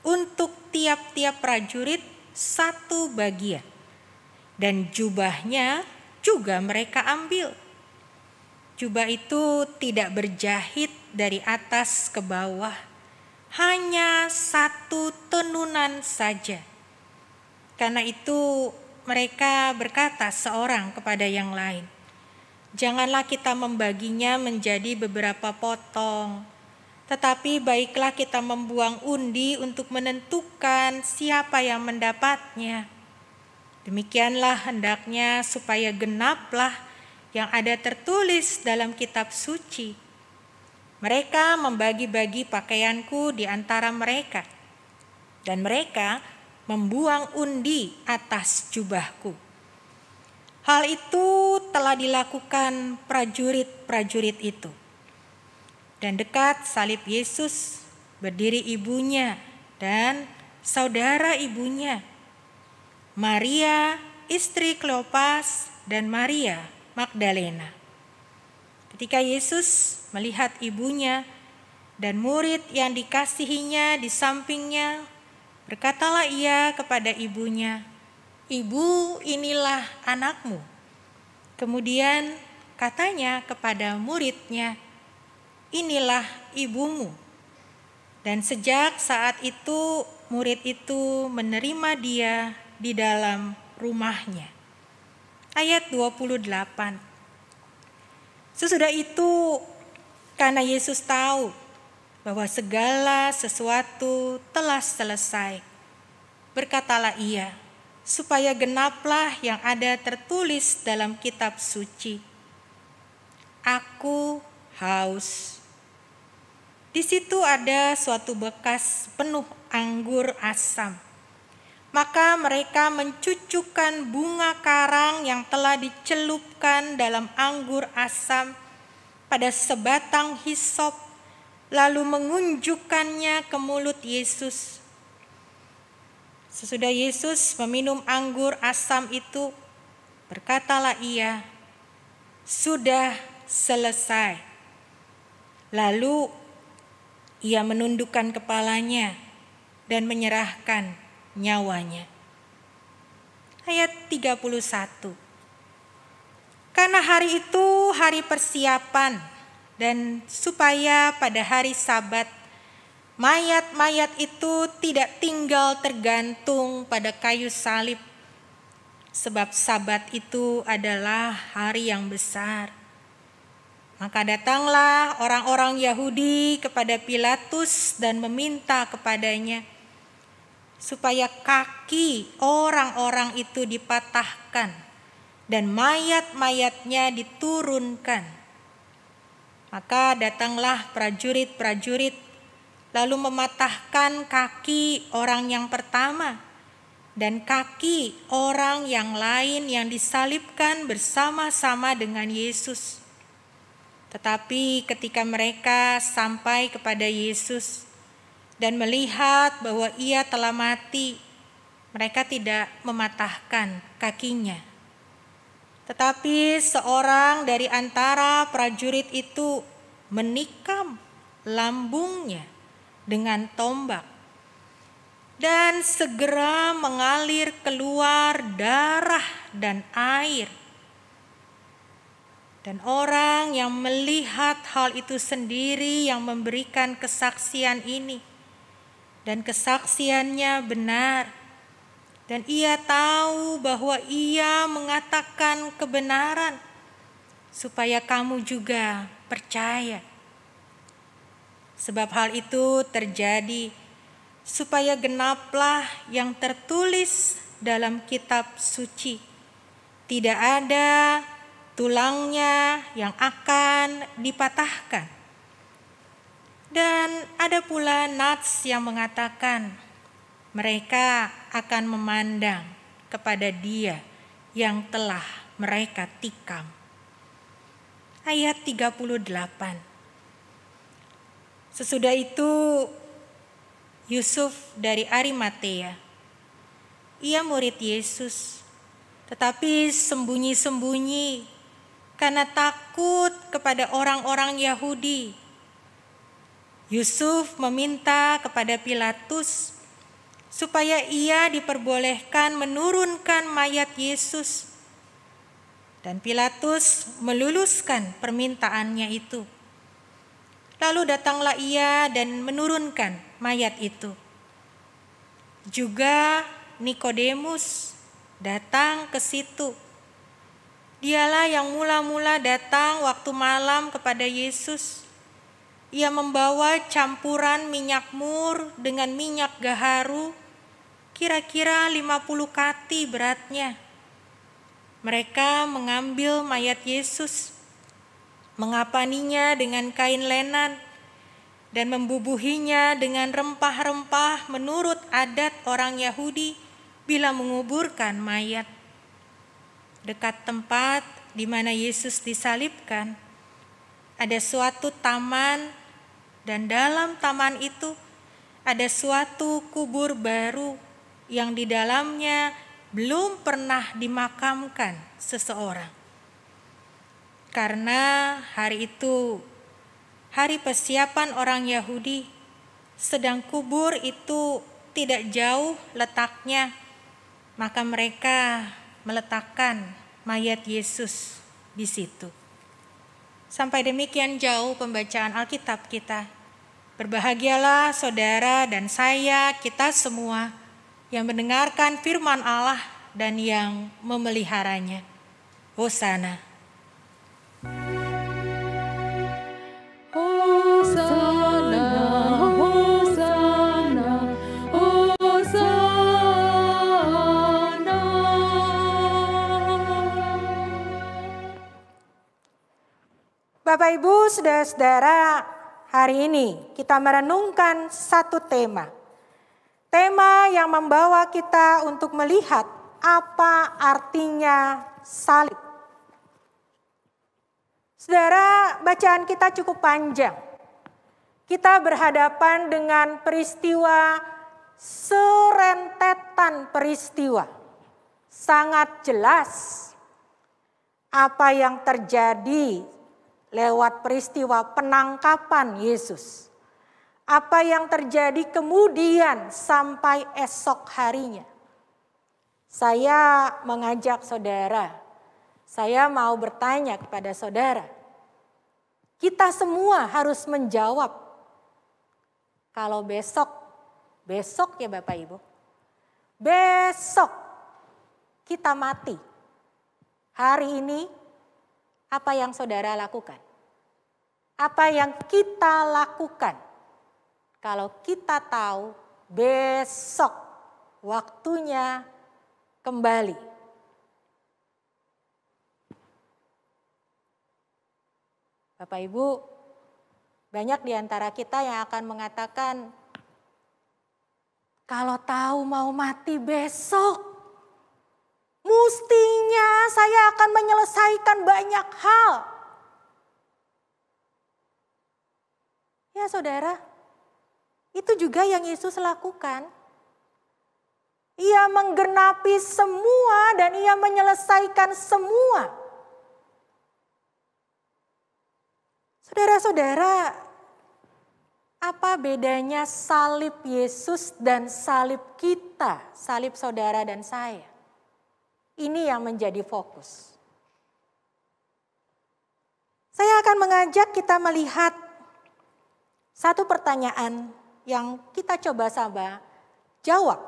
Untuk tiap-tiap prajurit 1 bagian. Dan jubahnya juga mereka ambil. Jubah itu tidak berjahit dari atas ke bawah, hanya 1 tenunan saja. Karena itu mereka berkata seorang kepada yang lain, "Janganlah kita membaginya menjadi beberapa potong, tetapi baiklah kita membuang undi untuk menentukan siapa yang mendapatnya. Demikianlah hendaknya supaya genaplah yang ada tertulis dalam kitab suci. Mereka membagi-bagi pakaianku di antara mereka, dan mereka membuang undi atas jubahku." Hal itu telah dilakukan prajurit-prajurit itu. Dan dekat salib Yesus berdiri ibunya dan saudara ibunya, Maria istri Kleopas dan Maria Magdalena. Ketika Yesus melihat ibunya dan murid yang dikasihinya di sampingnya, berkatalah ia kepada ibunya, "Ibu, inilah anakmu." Kemudian katanya kepada muridnya, "Inilah ibumu." Dan sejak saat itu murid itu menerima dia di dalam rumahnya. Ayat 28. Sesudah itu, karena Yesus tahu bahwa segala sesuatu telah selesai, berkatalah ia, supaya genaplah yang ada tertulis dalam kitab suci, "Aku haus." Di situ ada suatu bekas penuh anggur asam. Maka mereka mencucukkan bunga karang yang telah dicelupkan dalam anggur asam pada sebatang hisop, lalu mengunjukkannya ke mulut Yesus. Sesudah Yesus meminum anggur asam itu, berkatalah ia, "Sudah selesai." Lalu ia menundukkan kepalanya dan menyerahkan nyawanya. Ayat 31. Karena hari itu hari persiapan, dan supaya pada hari Sabat mayat-mayat itu tidak tinggal tergantung pada kayu salib, sebab Sabat itu adalah hari yang besar. Maka datanglah orang-orang Yahudi kepada Pilatus dan meminta kepadanya supaya kaki orang-orang itu dipatahkan dan mayat-mayatnya diturunkan. Maka datanglah prajurit-prajurit lalu mematahkan kaki orang yang pertama dan kaki orang yang lain yang disalibkan bersama-sama dengan Yesus. Tetapi ketika mereka sampai kepada Yesus dan melihat bahwa ia telah mati, mereka tidak mematahkan kakinya. Tetapi seorang dari antara prajurit itu menikam lambungnya dengan tombak, dan segera mengalir keluar darah dan air. Dan orang yang melihat hal itu sendiri yang memberikan kesaksian ini, dan kesaksiannya benar, dan ia tahu bahwa ia mengatakan kebenaran, supaya kamu juga percaya. Sebab hal itu terjadi supaya genaplah yang tertulis dalam kitab suci, tidak ada tulangnya yang akan dipatahkan. Dan ada pula nats yang mengatakan mereka akan memandang kepada dia yang telah mereka tikam. Ayat 38. Sesudah itu Yusuf dari Arimatea, ia murid Yesus, tetapi sembunyi-sembunyi karena takut kepada orang-orang Yahudi. Yusuf meminta kepada Pilatus supaya ia diperbolehkan menurunkan mayat Yesus. Dan Pilatus meluluskan permintaannya itu. Lalu datanglah ia dan menurunkan mayat itu. Juga Nikodemus, datang ke situ. Dialah yang mula-mula datang waktu malam kepada Yesus. Ia membawa campuran minyak mur dengan minyak gaharu, kira-kira 50 kati beratnya. Mereka mengambil mayat Yesus, mengapaninya dengan kain lenan, dan membubuhinya dengan rempah-rempah menurut adat orang Yahudi bila menguburkan mayat. Dekat tempat di mana Yesus disalibkan, ada suatu taman, dan dalam taman itu ada suatu kubur baru yang di dalamnya belum pernah dimakamkan seseorang. Karena hari itu hari persiapan orang Yahudi, sedang kubur itu tidak jauh letaknya, maka mereka meletakkan mayat Yesus di situ. Sampai demikian jauh pembacaan Alkitab kita. Berbahagialah saudara dan saya, kita semua yang mendengarkan firman Allah dan yang memeliharanya. Hosana. Hosana, Hosana, Hosana. Bapak Ibu, saudara-saudara, hari ini kita merenungkan satu tema. Tema yang membawa kita untuk melihat apa artinya salib. Saudara, bacaan kita cukup panjang. Kita berhadapan dengan peristiwa, serentetan peristiwa. Sangat jelas apa yang terjadi lewat peristiwa penangkapan Yesus. Apa yang terjadi kemudian sampai esok harinya. Saya mengajak saudara, saya mau bertanya kepada saudara. Kita semua harus menjawab. Kalau besok ya Bapak Ibu. Besok kita mati. Hari ini apa yang saudara lakukan? Apa yang kita lakukan? Kalau kita tahu besok waktunya kembali. Bapak Ibu, banyak di antara kita yang akan mengatakan, kalau tahu mau mati besok, mestinya saya akan menyelesaikan banyak hal. Ya saudara, itu juga yang Yesus lakukan. Ia menggenapi semua dan ia menyelesaikan semua. Saudara-saudara, apa bedanya salib Yesus dan salib kita, salib saudara dan saya? Ini yang menjadi fokus. Saya akan mengajak kita melihat satu pertanyaan yang kita coba sama jawab.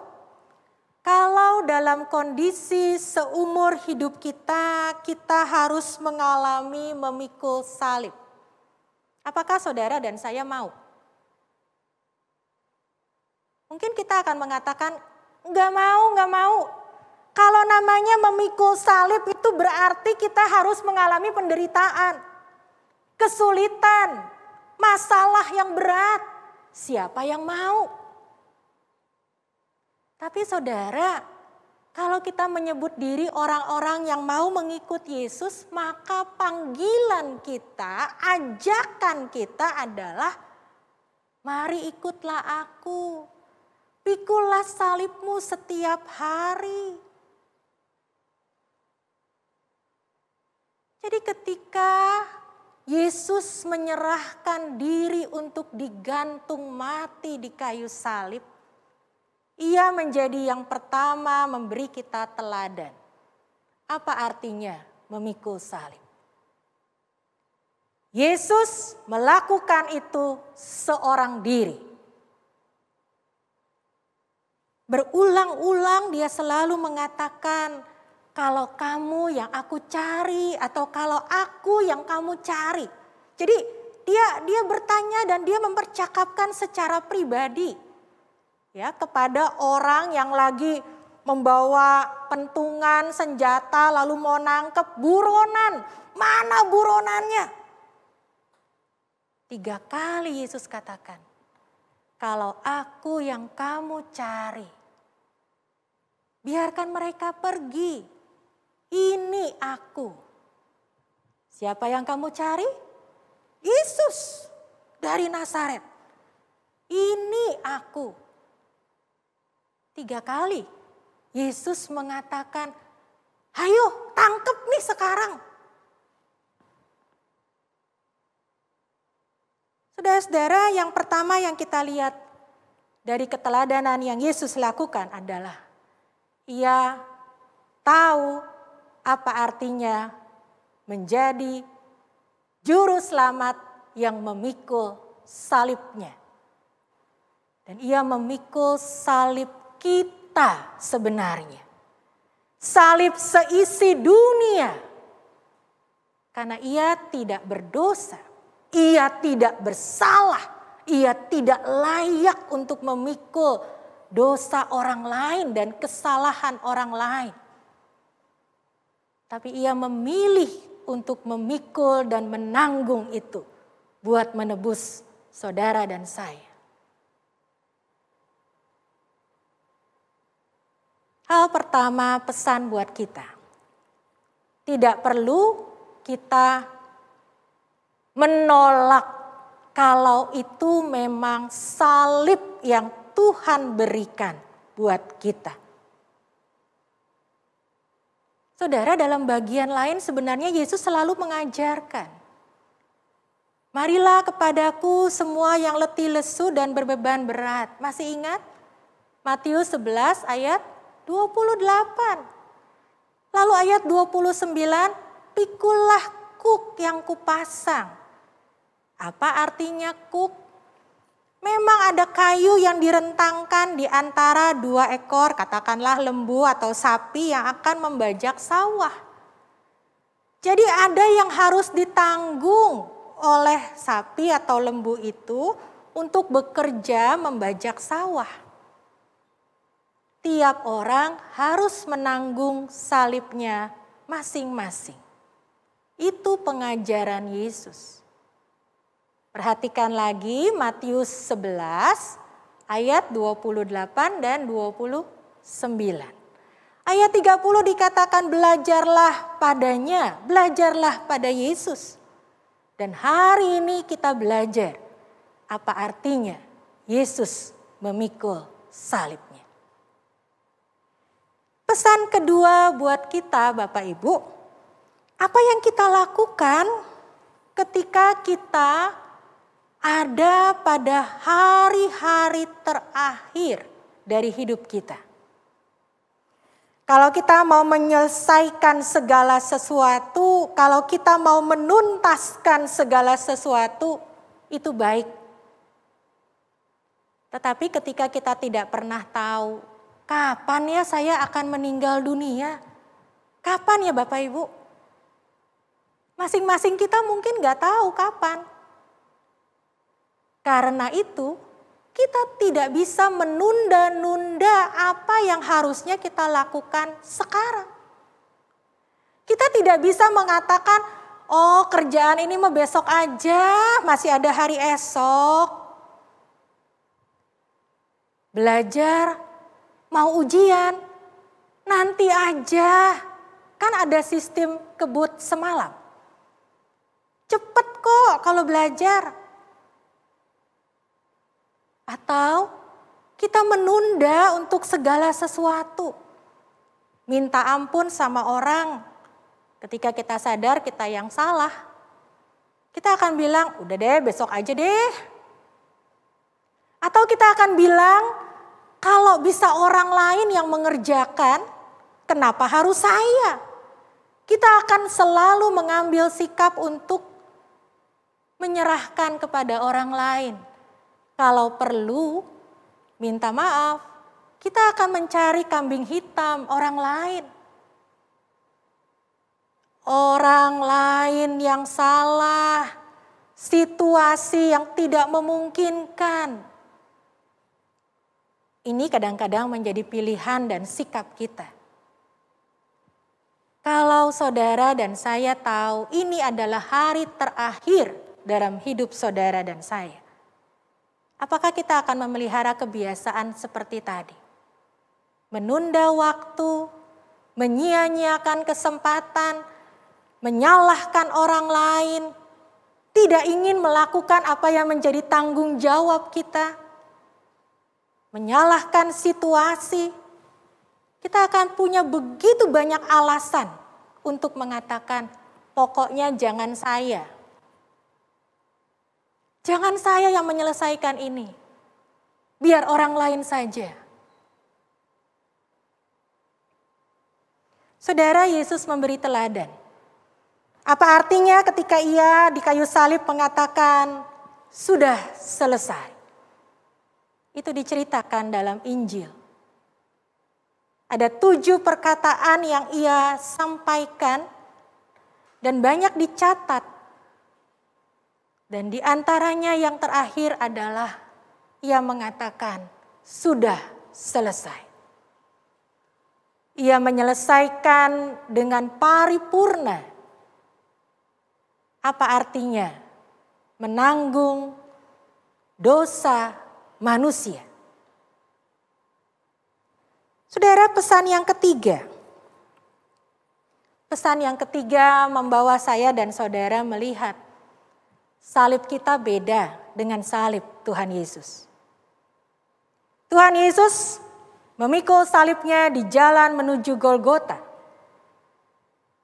Kalau dalam kondisi seumur hidup kita, kita harus mengalami memikul salib. Apakah saudara dan saya mau? Mungkin kita akan mengatakan, enggak mau. Kalau namanya memikul salib itu berarti kita harus mengalami penderitaan, kesulitan, masalah yang berat. Siapa yang mau? Tapi saudara, kalau kita menyebut diri orang-orang yang mau mengikut Yesus, maka panggilan kita, ajakan kita adalah, mari ikutlah aku, pikulah salibmu setiap hari. Jadi ketika Yesus menyerahkan diri untuk digantung mati di kayu salib, ia menjadi yang pertama memberi kita teladan. Apa artinya memikul salib? Yesus melakukan itu seorang diri. Berulang-ulang dia selalu mengatakan, kalau kamu yang aku cari atau kalau aku yang kamu cari. Jadi dia bertanya dan dia mempercakapkan secara pribadi ya kepada orang yang lagi membawa pentungan senjata lalu mau nangkep buronan. Mana buronannya? 3 kali Yesus katakan, kalau aku yang kamu cari, biarkan mereka pergi. Ini aku. Siapa yang kamu cari? Yesus dari Nazaret. Ini aku. 3 kali Yesus mengatakan, ayo tangkep nih sekarang. Saudara-saudara, yang pertama yang kita lihat dari keteladanan yang Yesus lakukan adalah ia tahu apa artinya menjadi juru selamat yang memikul salibnya. Dan ia memikul salib kita sebenarnya. Salib seisi dunia. Karena ia tidak berdosa, ia tidak bersalah, ia tidak layak untuk memikul dosa orang lain dan kesalahan orang lain. Tapi ia memilih untuk memikul dan menanggung itu buat menebus saudara dan saya. Hal pertama, pesan buat kita. Tidak perlu kita menolak kalau itu memang salib yang Tuhan berikan buat kita. Saudara, dalam bagian lain sebenarnya Yesus selalu mengajarkan. Marilah kepadaku semua yang letih lesu dan berbeban berat. Masih ingat? Matius 11 ayat 28. Lalu ayat 29, pikulah kuk yang kupasang. Apa artinya kuk? Memang ada kayu yang direntangkan di antara 2 ekor, katakanlah lembu atau sapi yang akan membajak sawah. Jadi ada yang harus ditanggung oleh sapi atau lembu itu untuk bekerja membajak sawah. Tiap orang harus menanggung salibnya masing-masing. Itu pengajaran Yesus. Perhatikan lagi Matius 11 ayat 28 dan 29. Ayat 30 dikatakan belajarlah padanya, belajarlah pada Yesus. Dan hari ini kita belajar apa artinya Yesus memikul salibnya. Pesan kedua buat kita Bapak Ibu, apa yang kita lakukan ketika kita ada pada hari-hari terakhir dari hidup kita. Kalau kita mau menyelesaikan segala sesuatu, kalau kita mau menuntaskan segala sesuatu, itu baik. Tetapi ketika kita tidak pernah tahu, kapan ya saya akan meninggal dunia? Kapan ya Bapak Ibu? Masing-masing kita mungkin gak tahu kapan. Karena itu, kita tidak bisa menunda-nunda apa yang harusnya kita lakukan sekarang. Kita tidak bisa mengatakan, oh kerjaan ini mah besok aja, masih ada hari esok. Belajar, mau ujian, nanti aja. Kan ada sistem kebut semalam. Cepet kok kalau belajar. Atau kita menunda untuk segala sesuatu. Minta ampun sama orang. Ketika kita sadar kita yang salah. Kita akan bilang, udah deh besok aja deh. Atau kita akan bilang, kalau bisa orang lain yang mengerjakan, kenapa harus saya? Kita akan selalu mengambil sikap untuk menyerahkan kepada orang lain. Kalau perlu, minta maaf, kita akan mencari kambing hitam orang lain. Orang lain yang salah, situasi yang tidak memungkinkan. Ini kadang-kadang menjadi pilihan dan sikap kita. Kalau saudara dan saya tahu ini adalah hari terakhir dalam hidup saudara dan saya, apakah kita akan memelihara kebiasaan seperti tadi? Menunda waktu, menyia-nyiakan kesempatan, menyalahkan orang lain, tidak ingin melakukan apa yang menjadi tanggung jawab kita, menyalahkan situasi. Kita akan punya begitu banyak alasan untuk mengatakan, pokoknya jangan saya. Jangan saya yang menyelesaikan ini. Biar orang lain saja. Saudara, Yesus memberi teladan. Apa artinya ketika ia di kayu salib mengatakan, sudah selesai. Itu diceritakan dalam Injil. Ada 7 perkataan yang ia sampaikan dan banyak dicatat. Dan di antaranya yang terakhir adalah ia mengatakan, sudah selesai. Ia menyelesaikan dengan paripurna. Apa artinya? Menanggung dosa manusia. Saudara, pesan yang ketiga. Pesan yang ketiga membawa saya dan saudara melihat salib kita beda dengan salib Tuhan Yesus. Tuhan Yesus memikul salibnya di jalan menuju Golgota.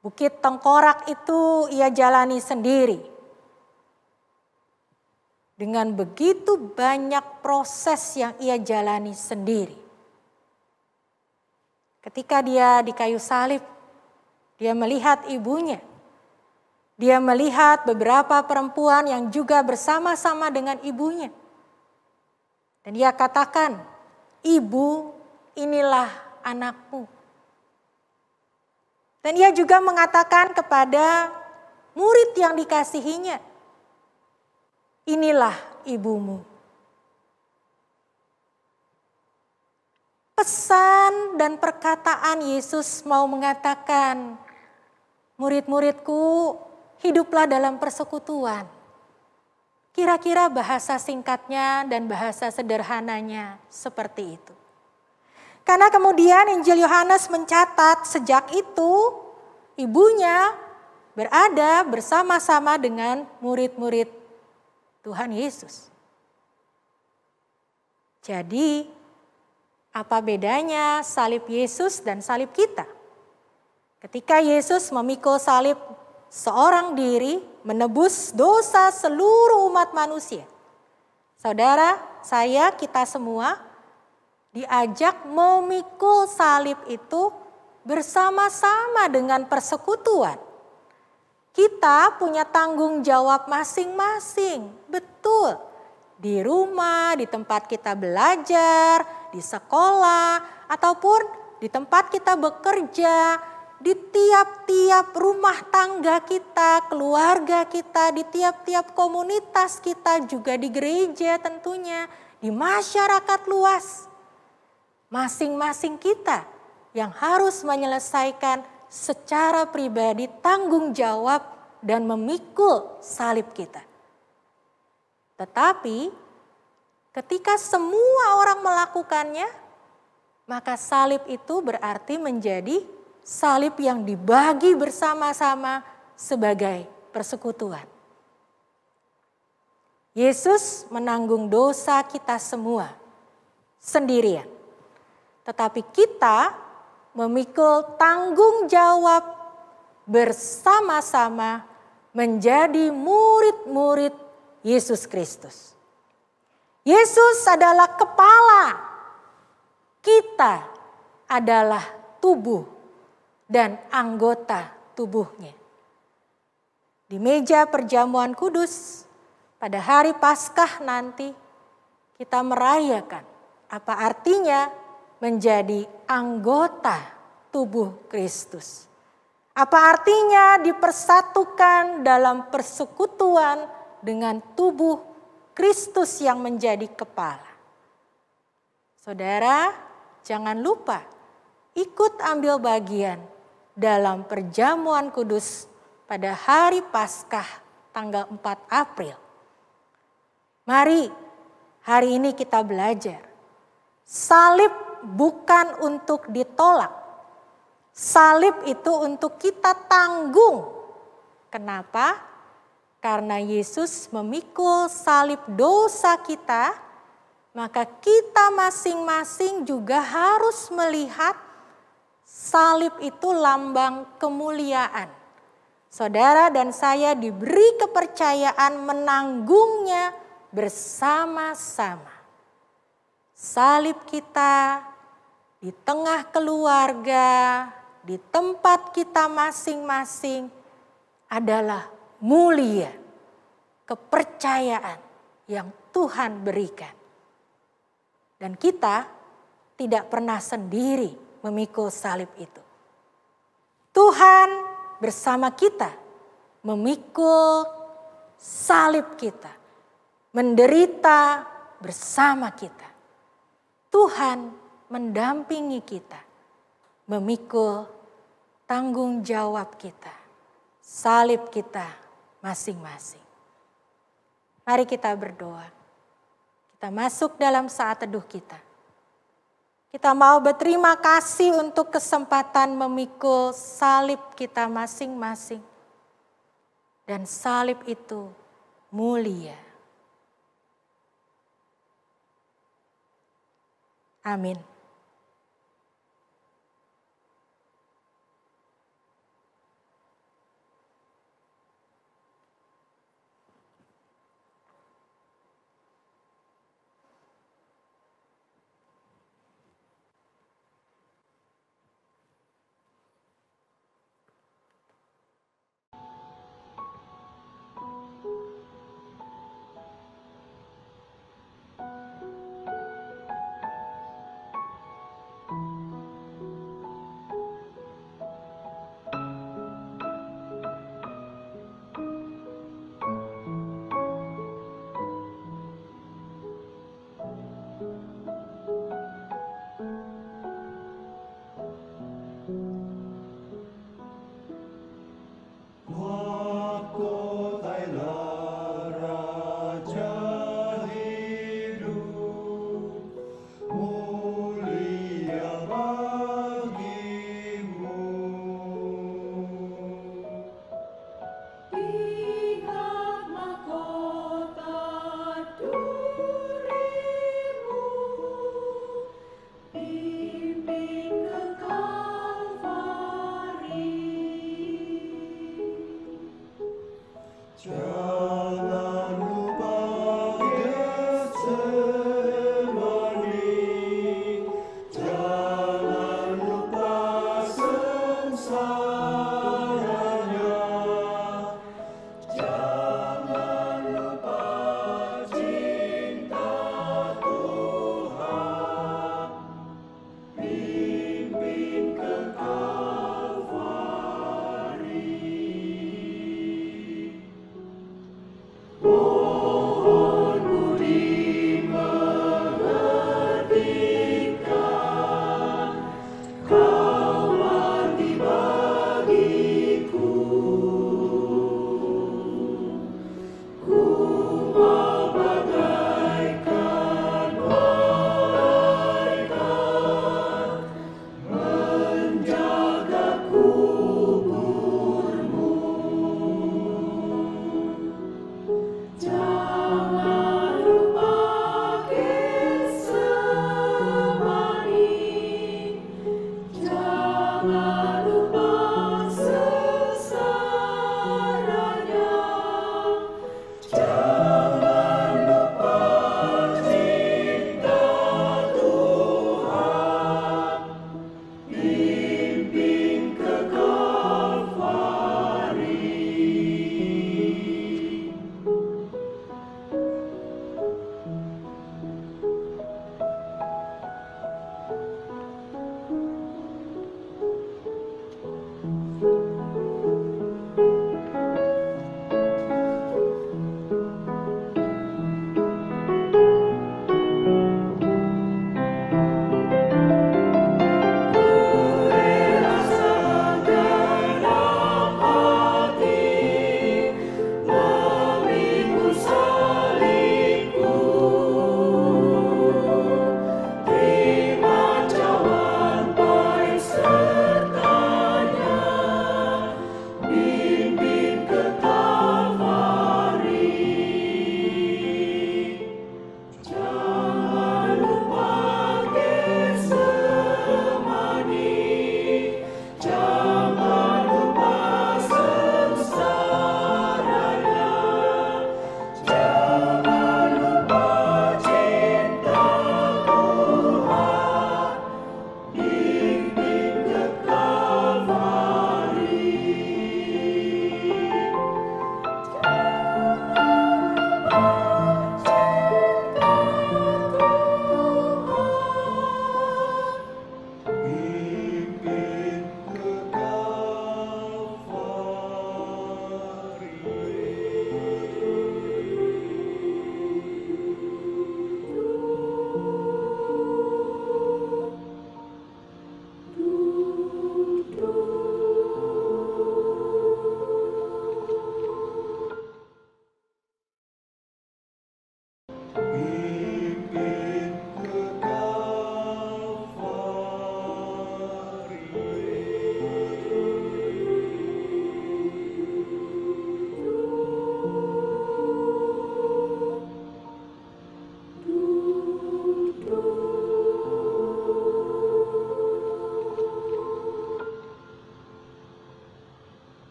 Bukit Tengkorak itu ia jalani sendiri. Dengan begitu banyak proses yang ia jalani sendiri. Ketika dia di kayu salib, dia melihat ibunya. Dia melihat beberapa perempuan yang juga bersama-sama dengan ibunya. Dan dia katakan, ibu, inilah anakmu. Dan ia juga mengatakan kepada murid yang dikasihinya, inilah ibumu. Pesan dan perkataan Yesus mau mengatakan, murid-muridku, hiduplah dalam persekutuan. Kira-kira bahasa singkatnya dan bahasa sederhananya seperti itu. Karena kemudian Injil Yohanes mencatat sejak itu ibunya berada bersama-sama dengan murid-murid Tuhan Yesus. Jadi apa bedanya salib Yesus dan salib kita? Ketika Yesus memikul salib seorang diri menebus dosa seluruh umat manusia. Saudara, saya, kita semua diajak memikul salib itu bersama-sama dengan persekutuan. Kita punya tanggung jawab masing-masing, betul. Di rumah, di tempat kita belajar, di sekolah, ataupun di tempat kita bekerja, di tiap-tiap rumah tangga kita, keluarga kita, di tiap-tiap komunitas kita, juga di gereja tentunya, di masyarakat luas. Masing-masing kita yang harus menyelesaikan secara pribadi tanggung jawab dan memikul salib kita. Tetapi ketika semua orang melakukannya, maka salib itu berarti menjadi salib yang dibagi bersama-sama sebagai persekutuan. Yesus menanggung dosa kita semua sendirian. Tetapi kita memikul tanggung jawab bersama-sama menjadi murid-murid Yesus Kristus. Yesus adalah kepala, kita adalah tubuh dan anggota tubuhnya. Di meja perjamuan kudus, pada hari Paskah nanti kita merayakan apa artinya menjadi anggota tubuh Kristus. Apa artinya dipersatukan dalam persekutuan dengan tubuh Kristus yang menjadi kepala? Saudara, jangan lupa ikut ambil bagian dalam perjamuan kudus pada hari Paskah tanggal 4 April. Mari hari ini kita belajar. Salib bukan untuk ditolak. Salib itu untuk kita tanggung. Kenapa? Karena Yesus memikul salib dosa kita, maka kita masing-masing juga harus melihat salib itu lambang kemuliaan. Saudara dan saya diberi kepercayaan menanggungnya bersama-sama. Salib kita di tengah keluarga, di tempat kita masing-masing adalah mulia, kepercayaan yang Tuhan berikan. Dan kita tidak pernah sendiri memikul salib itu. Tuhan bersama kita memikul salib kita, menderita bersama kita. Tuhan mendampingi kita, memikul tanggung jawab kita, salib kita masing-masing. Mari kita berdoa. Kita masuk dalam saat teduh kita. Kita mau berterima kasih untuk kesempatan memikul salib kita masing-masing. Dan salib itu mulia. Amin.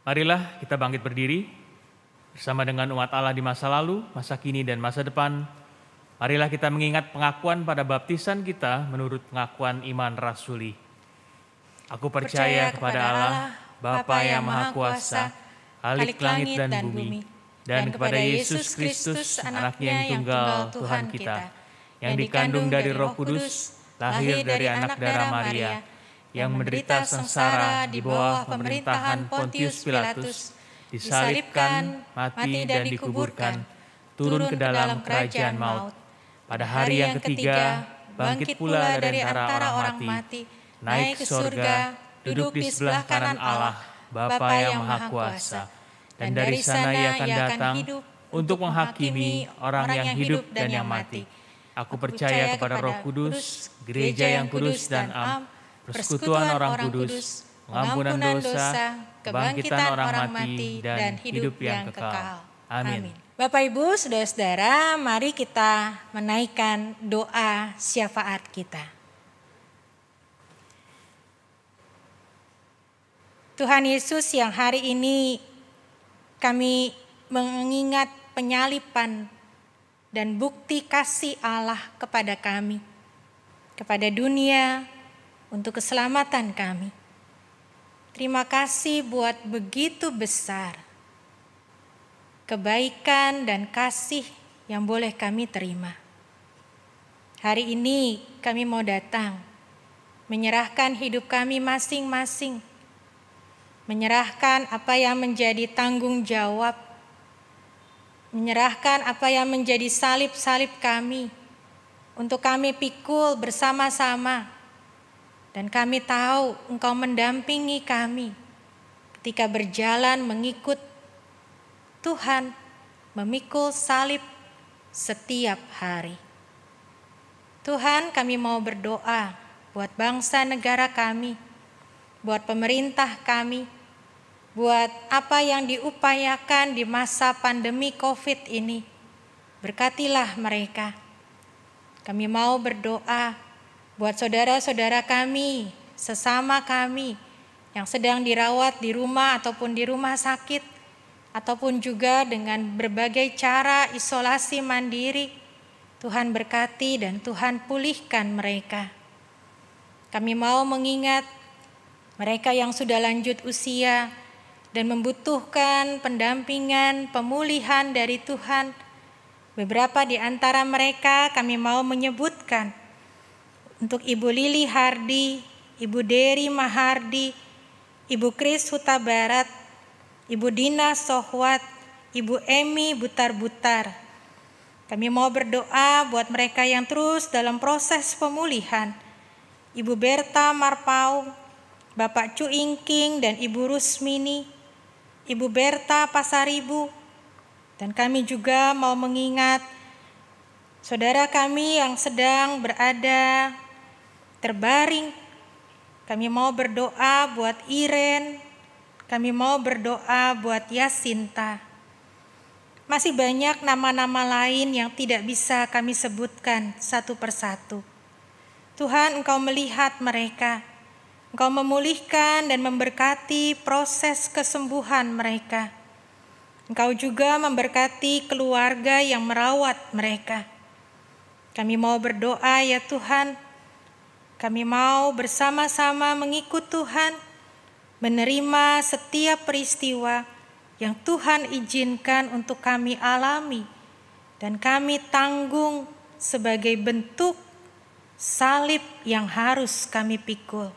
Marilah kita bangkit berdiri bersama dengan umat Allah di masa lalu, masa kini, dan masa depan. Marilah kita mengingat pengakuan pada baptisan kita menurut pengakuan iman rasuli. Aku percaya kepada Allah, Bapa yang Maha Kuasa, Khalik langit dan bumi, dan kepada Yesus Kristus, anaknya yang tunggal Tuhan kita, yang dikandung dari Roh Kudus, lahir dari anak darah Maria, yang menderita sengsara di bawah pemerintahan Pontius Pilatus, disalibkan, mati dan dikuburkan, turun ke dalam kerajaan maut. Pada hari yang ketiga, bangkit pula dari antara orang mati, naik ke surga, duduk di sebelah kanan Allah, Bapa yang Maha Kuasa. Dan dari sana Ia akan datang untuk menghakimi orang yang hidup dan yang mati. Aku percaya kepada Roh Kudus, gereja yang kudus dan am, persekutuan orang kudus, pengampunan dosa, kebangkitan orang mati, dan hidup yang kekal. Amin. Bapak Ibu, saudara-saudara, mari kita menaikkan doa syafaat kita. Tuhan Yesus, yang hari ini kami mengingat penyaliban dan bukti kasih Allah kepada kami, kepada dunia, untuk keselamatan kami. Terima kasih buat begitu besar kebaikan dan kasih yang boleh kami terima. Hari ini kami mau datang, menyerahkan hidup kami masing-masing, menyerahkan apa yang menjadi tanggung jawab, menyerahkan apa yang menjadi salib-salib kami, untuk kami pikul bersama-sama. Dan kami tahu Engkau mendampingi kami ketika berjalan mengikut Tuhan, memikul salib setiap hari. Tuhan, kami mau berdoa buat bangsa negara kami, buat pemerintah kami, buat apa yang diupayakan di masa pandemi COVID ini. Berkatilah mereka. Kami mau berdoa buat saudara-saudara kami, sesama kami yang sedang dirawat di rumah ataupun di rumah sakit, ataupun juga dengan berbagai cara isolasi mandiri. Tuhan berkati dan Tuhan pulihkan mereka. Kami mau mengingat mereka yang sudah lanjut usia dan membutuhkan pendampingan, pemulihan dari Tuhan. Beberapa di antara mereka kami mau menyebutkan untuk Ibu Lili Hardi, Ibu Dery Mahardi, Ibu Kris Huta Barat, Ibu Dina Sohwat, Ibu Emi Butar-Butar. Kami mau berdoa buat mereka yang terus dalam proses pemulihan. Ibu Berta Marpau, Bapak Cu Ingking dan Ibu Rusmini, Ibu Berta Pasaribu. Dan kami juga mau mengingat saudara kami yang sedang berada terbaring. Kami mau berdoa buat Iren. Kami mau berdoa buat Yasinta. Masih banyak nama-nama lain yang tidak bisa kami sebutkan satu persatu. Tuhan, Engkau melihat mereka. Engkau memulihkan dan memberkati proses kesembuhan mereka. Engkau juga memberkati keluarga yang merawat mereka. Kami mau berdoa ya Tuhan. Kami mau bersama-sama mengikut Tuhan, menerima setiap peristiwa yang Tuhan izinkan untuk kami alami dan kami tanggung sebagai bentuk salib yang harus kami pikul.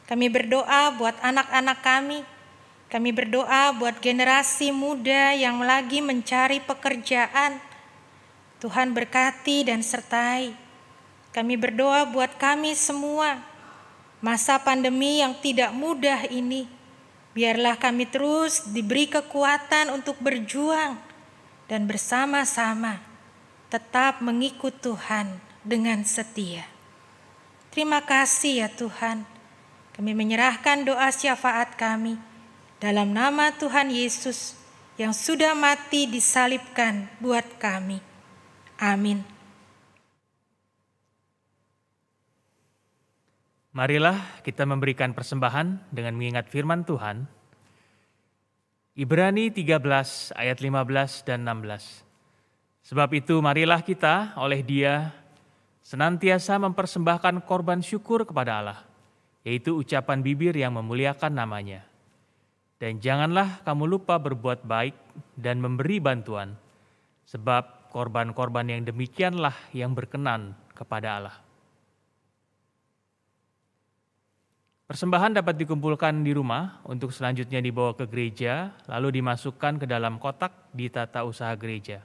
Kami berdoa buat anak-anak kami berdoa buat generasi muda yang lagi mencari pekerjaan. Tuhan berkati dan sertai. Kami berdoa buat kami semua. Masa pandemi yang tidak mudah ini, biarlah kami terus diberi kekuatan untuk berjuang dan bersama-sama tetap mengikut Tuhan dengan setia. Terima kasih ya Tuhan. Kami menyerahkan doa syafaat kami dalam nama Tuhan Yesus yang sudah mati disalibkan buat kami. Amin. Marilah kita memberikan persembahan dengan mengingat firman Tuhan. Ibrani 13 ayat 15 dan 16. Sebab itu marilah kita oleh Dia senantiasa mempersembahkan korban syukur kepada Allah, yaitu ucapan bibir yang memuliakan nama-Nya. Dan janganlah kamu lupa berbuat baik dan memberi bantuan, sebab korban-korban yang demikianlah yang berkenan kepada Allah. Persembahan dapat dikumpulkan di rumah untuk selanjutnya dibawa ke gereja, lalu dimasukkan ke dalam kotak di tata usaha gereja.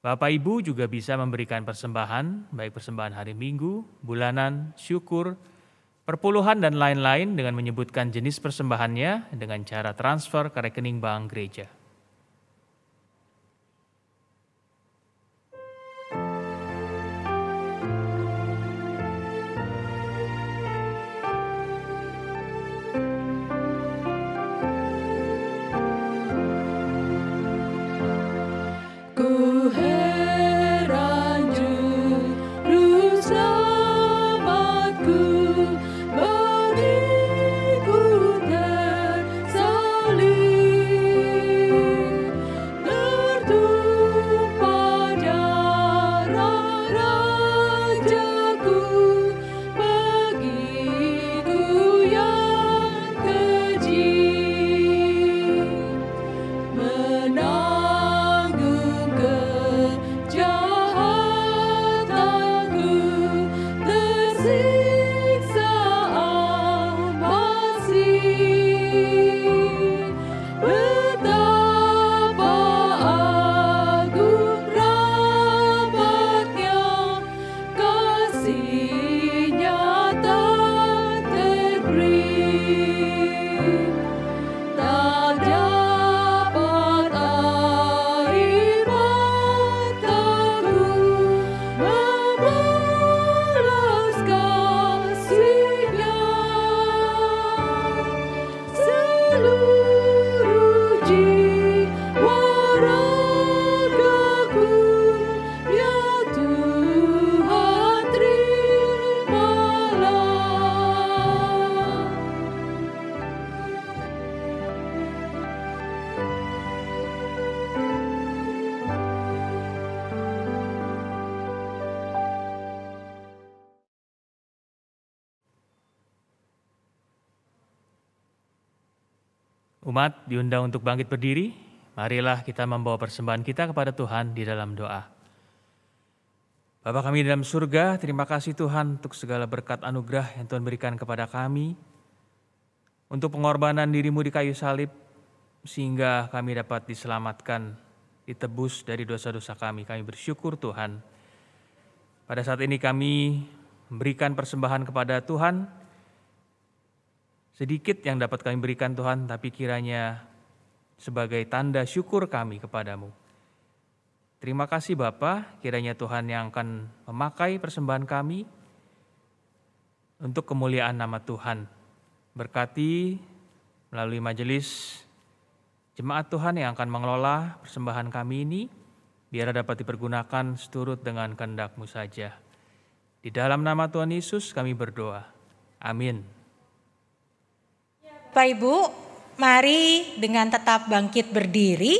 Bapak Ibu juga bisa memberikan persembahan, baik persembahan hari Minggu, bulanan, syukur, perpuluhan, dan lain-lain dengan menyebutkan jenis persembahannya dengan cara transfer ke rekening bank gereja. Ku heran juru selamatku bagiku tersalib, tertumpah darah rajaku bagiku yang keji. Menanggung kejahatanku, tersiksa masih. Betapa agung rahmat-Nya, kasih-Nya tak terberi. Tak dapat air mataku membalas kasih-Nya. Seluruh jiwa ragaku, ya Tuhan terimalah. Umat diundang untuk bangkit berdiri. Marilah kita membawa persembahan kita kepada Tuhan di dalam doa. Bapa kami di dalam surga, terima kasih Tuhan untuk segala berkat anugerah yang Tuhan berikan kepada kami, untuk pengorbanan diri-Mu di kayu salib, sehingga kami dapat diselamatkan, ditebus dari dosa-dosa kami. Kami bersyukur Tuhan. Pada saat ini kami memberikan persembahan kepada Tuhan. Sedikit yang dapat kami berikan Tuhan, tapi kiranya sebagai tanda syukur kami kepadamu. Terima kasih Bapa, kiranya Tuhan yang akan memakai persembahan kami untuk kemuliaan nama Tuhan. Berkati melalui majelis jemaat Tuhan yang akan mengelola persembahan kami ini, biar dapat dipergunakan seturut dengan kehendak-Mu saja. Di dalam nama Tuhan Yesus kami berdoa. Amin. Bapak Ibu, mari dengan tetap bangkit berdiri,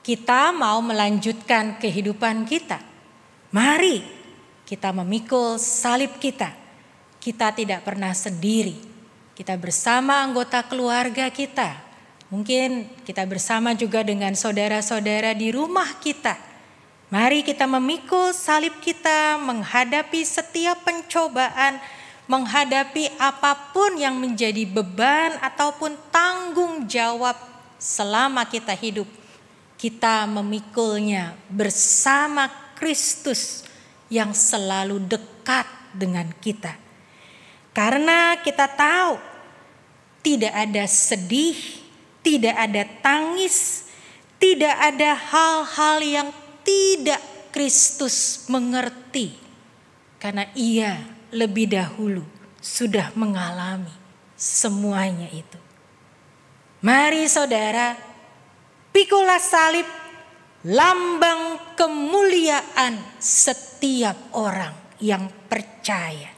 kita mau melanjutkan kehidupan kita. Mari kita memikul salib kita. Kita tidak pernah sendiri. Kita bersama anggota keluarga kita. Mungkin kita bersama juga dengan saudara-saudara di rumah kita. Mari kita memikul salib kita, menghadapi setiap pencobaan, menghadapi apapun yang menjadi beban ataupun tanggung jawab selama kita hidup. Kita memikulnya bersama Kristus yang selalu dekat dengan kita. Karena kita tahu tidak ada sedih, tidak ada tangis, tidak ada hal-hal yang tidak Kristus mengerti. Karena Ia lebih dahulu sudah mengalami semuanya itu. Mari saudara, pikulah salib, lambang kemuliaan setiap orang yang percaya.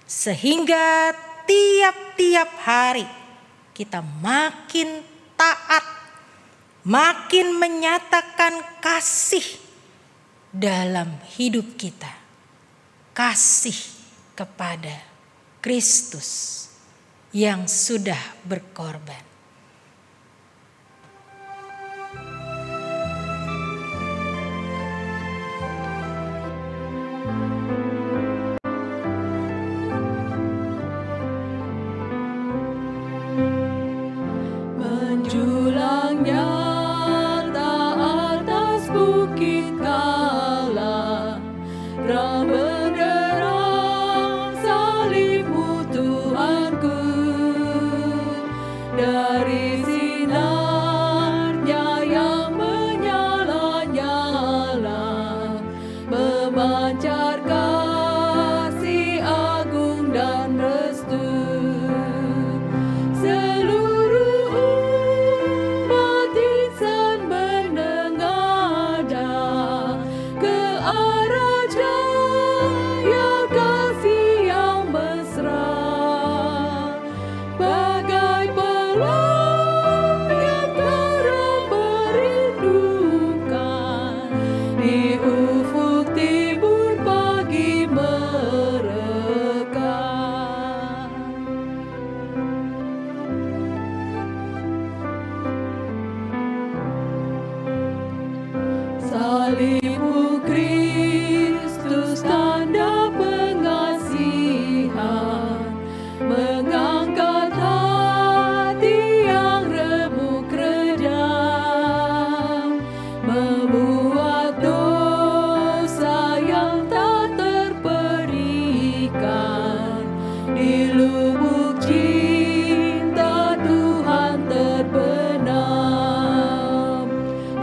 Sehingga tiap-tiap hari kita makin taat, makin menyatakan kasih dalam hidup kita. Kasih kepada Kristus yang sudah berkorban. Menjulang nyata atas bukit kala, terang benderang salib-Mu Tuhanku. Dari sinarnya yang menyala-nyala, memancar kasih agung dan restu. Salib-Mu Kristus tanda pengasihan, mengangkat hati yang remuk redam, membuat dosa yang tak terperikan, di lubuk cinta Tuhan terbenam.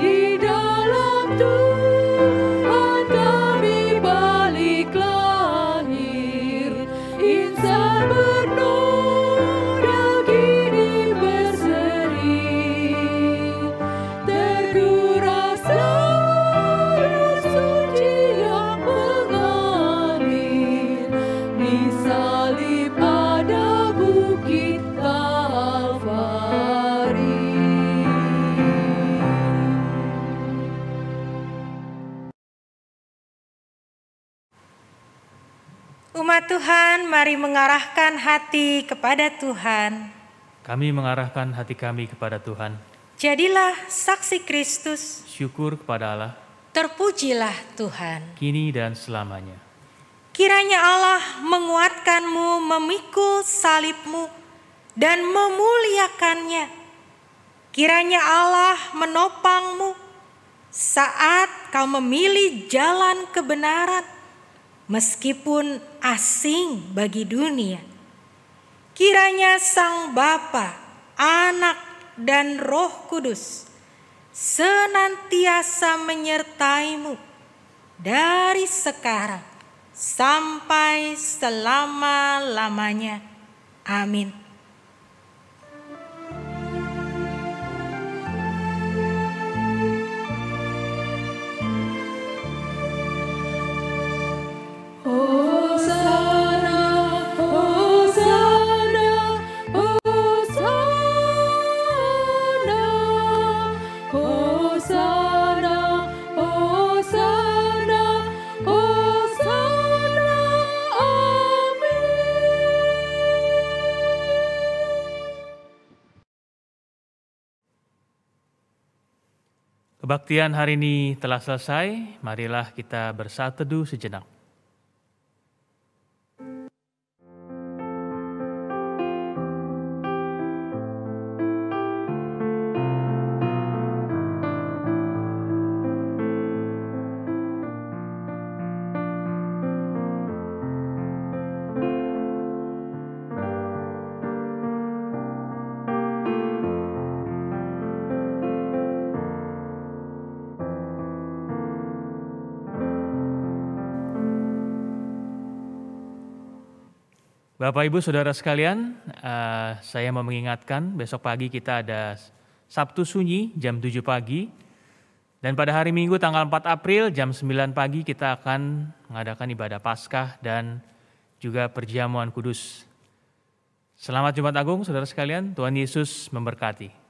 Di dalam Tuhan kami balik lahir, insan bernoda kini berseri, terkuras darah suci yang mengalir, disalib pada bukit Kalvari. Umat Tuhan, mari mengarahkan hati kepada Tuhan. Kami mengarahkan hati kami kepada Tuhan. Jadilah saksi Kristus, Syukur kepada Allah, terpujilah Tuhan. kini dan selamanya. Kiranya Allah menguatkanmu memikul salib-Mu dan memuliakannya. Kiranya Allah menopangmu saat kau memilih jalan kebenaran, meskipun asing bagi dunia. Kiranya Sang Bapa, Anak, dan Roh Kudus senantiasa menyertaimu dari sekarang sampai selama-lamanya. Amin. Hosana, Hosana, Hosana, Hosana, Hosana, Hosana, amin. Kebaktian hari ini telah selesai, marilah kita bersatu teduh sejenak. Bapak Ibu Saudara sekalian, saya mau mengingatkan besok pagi kita ada Sabtu Sunyi jam 7 pagi. Dan pada hari Minggu tanggal 4 April jam 9 pagi kita akan mengadakan ibadah Paskah dan juga perjamuan kudus. Selamat Jumat Agung Saudara sekalian, Tuhan Yesus memberkati.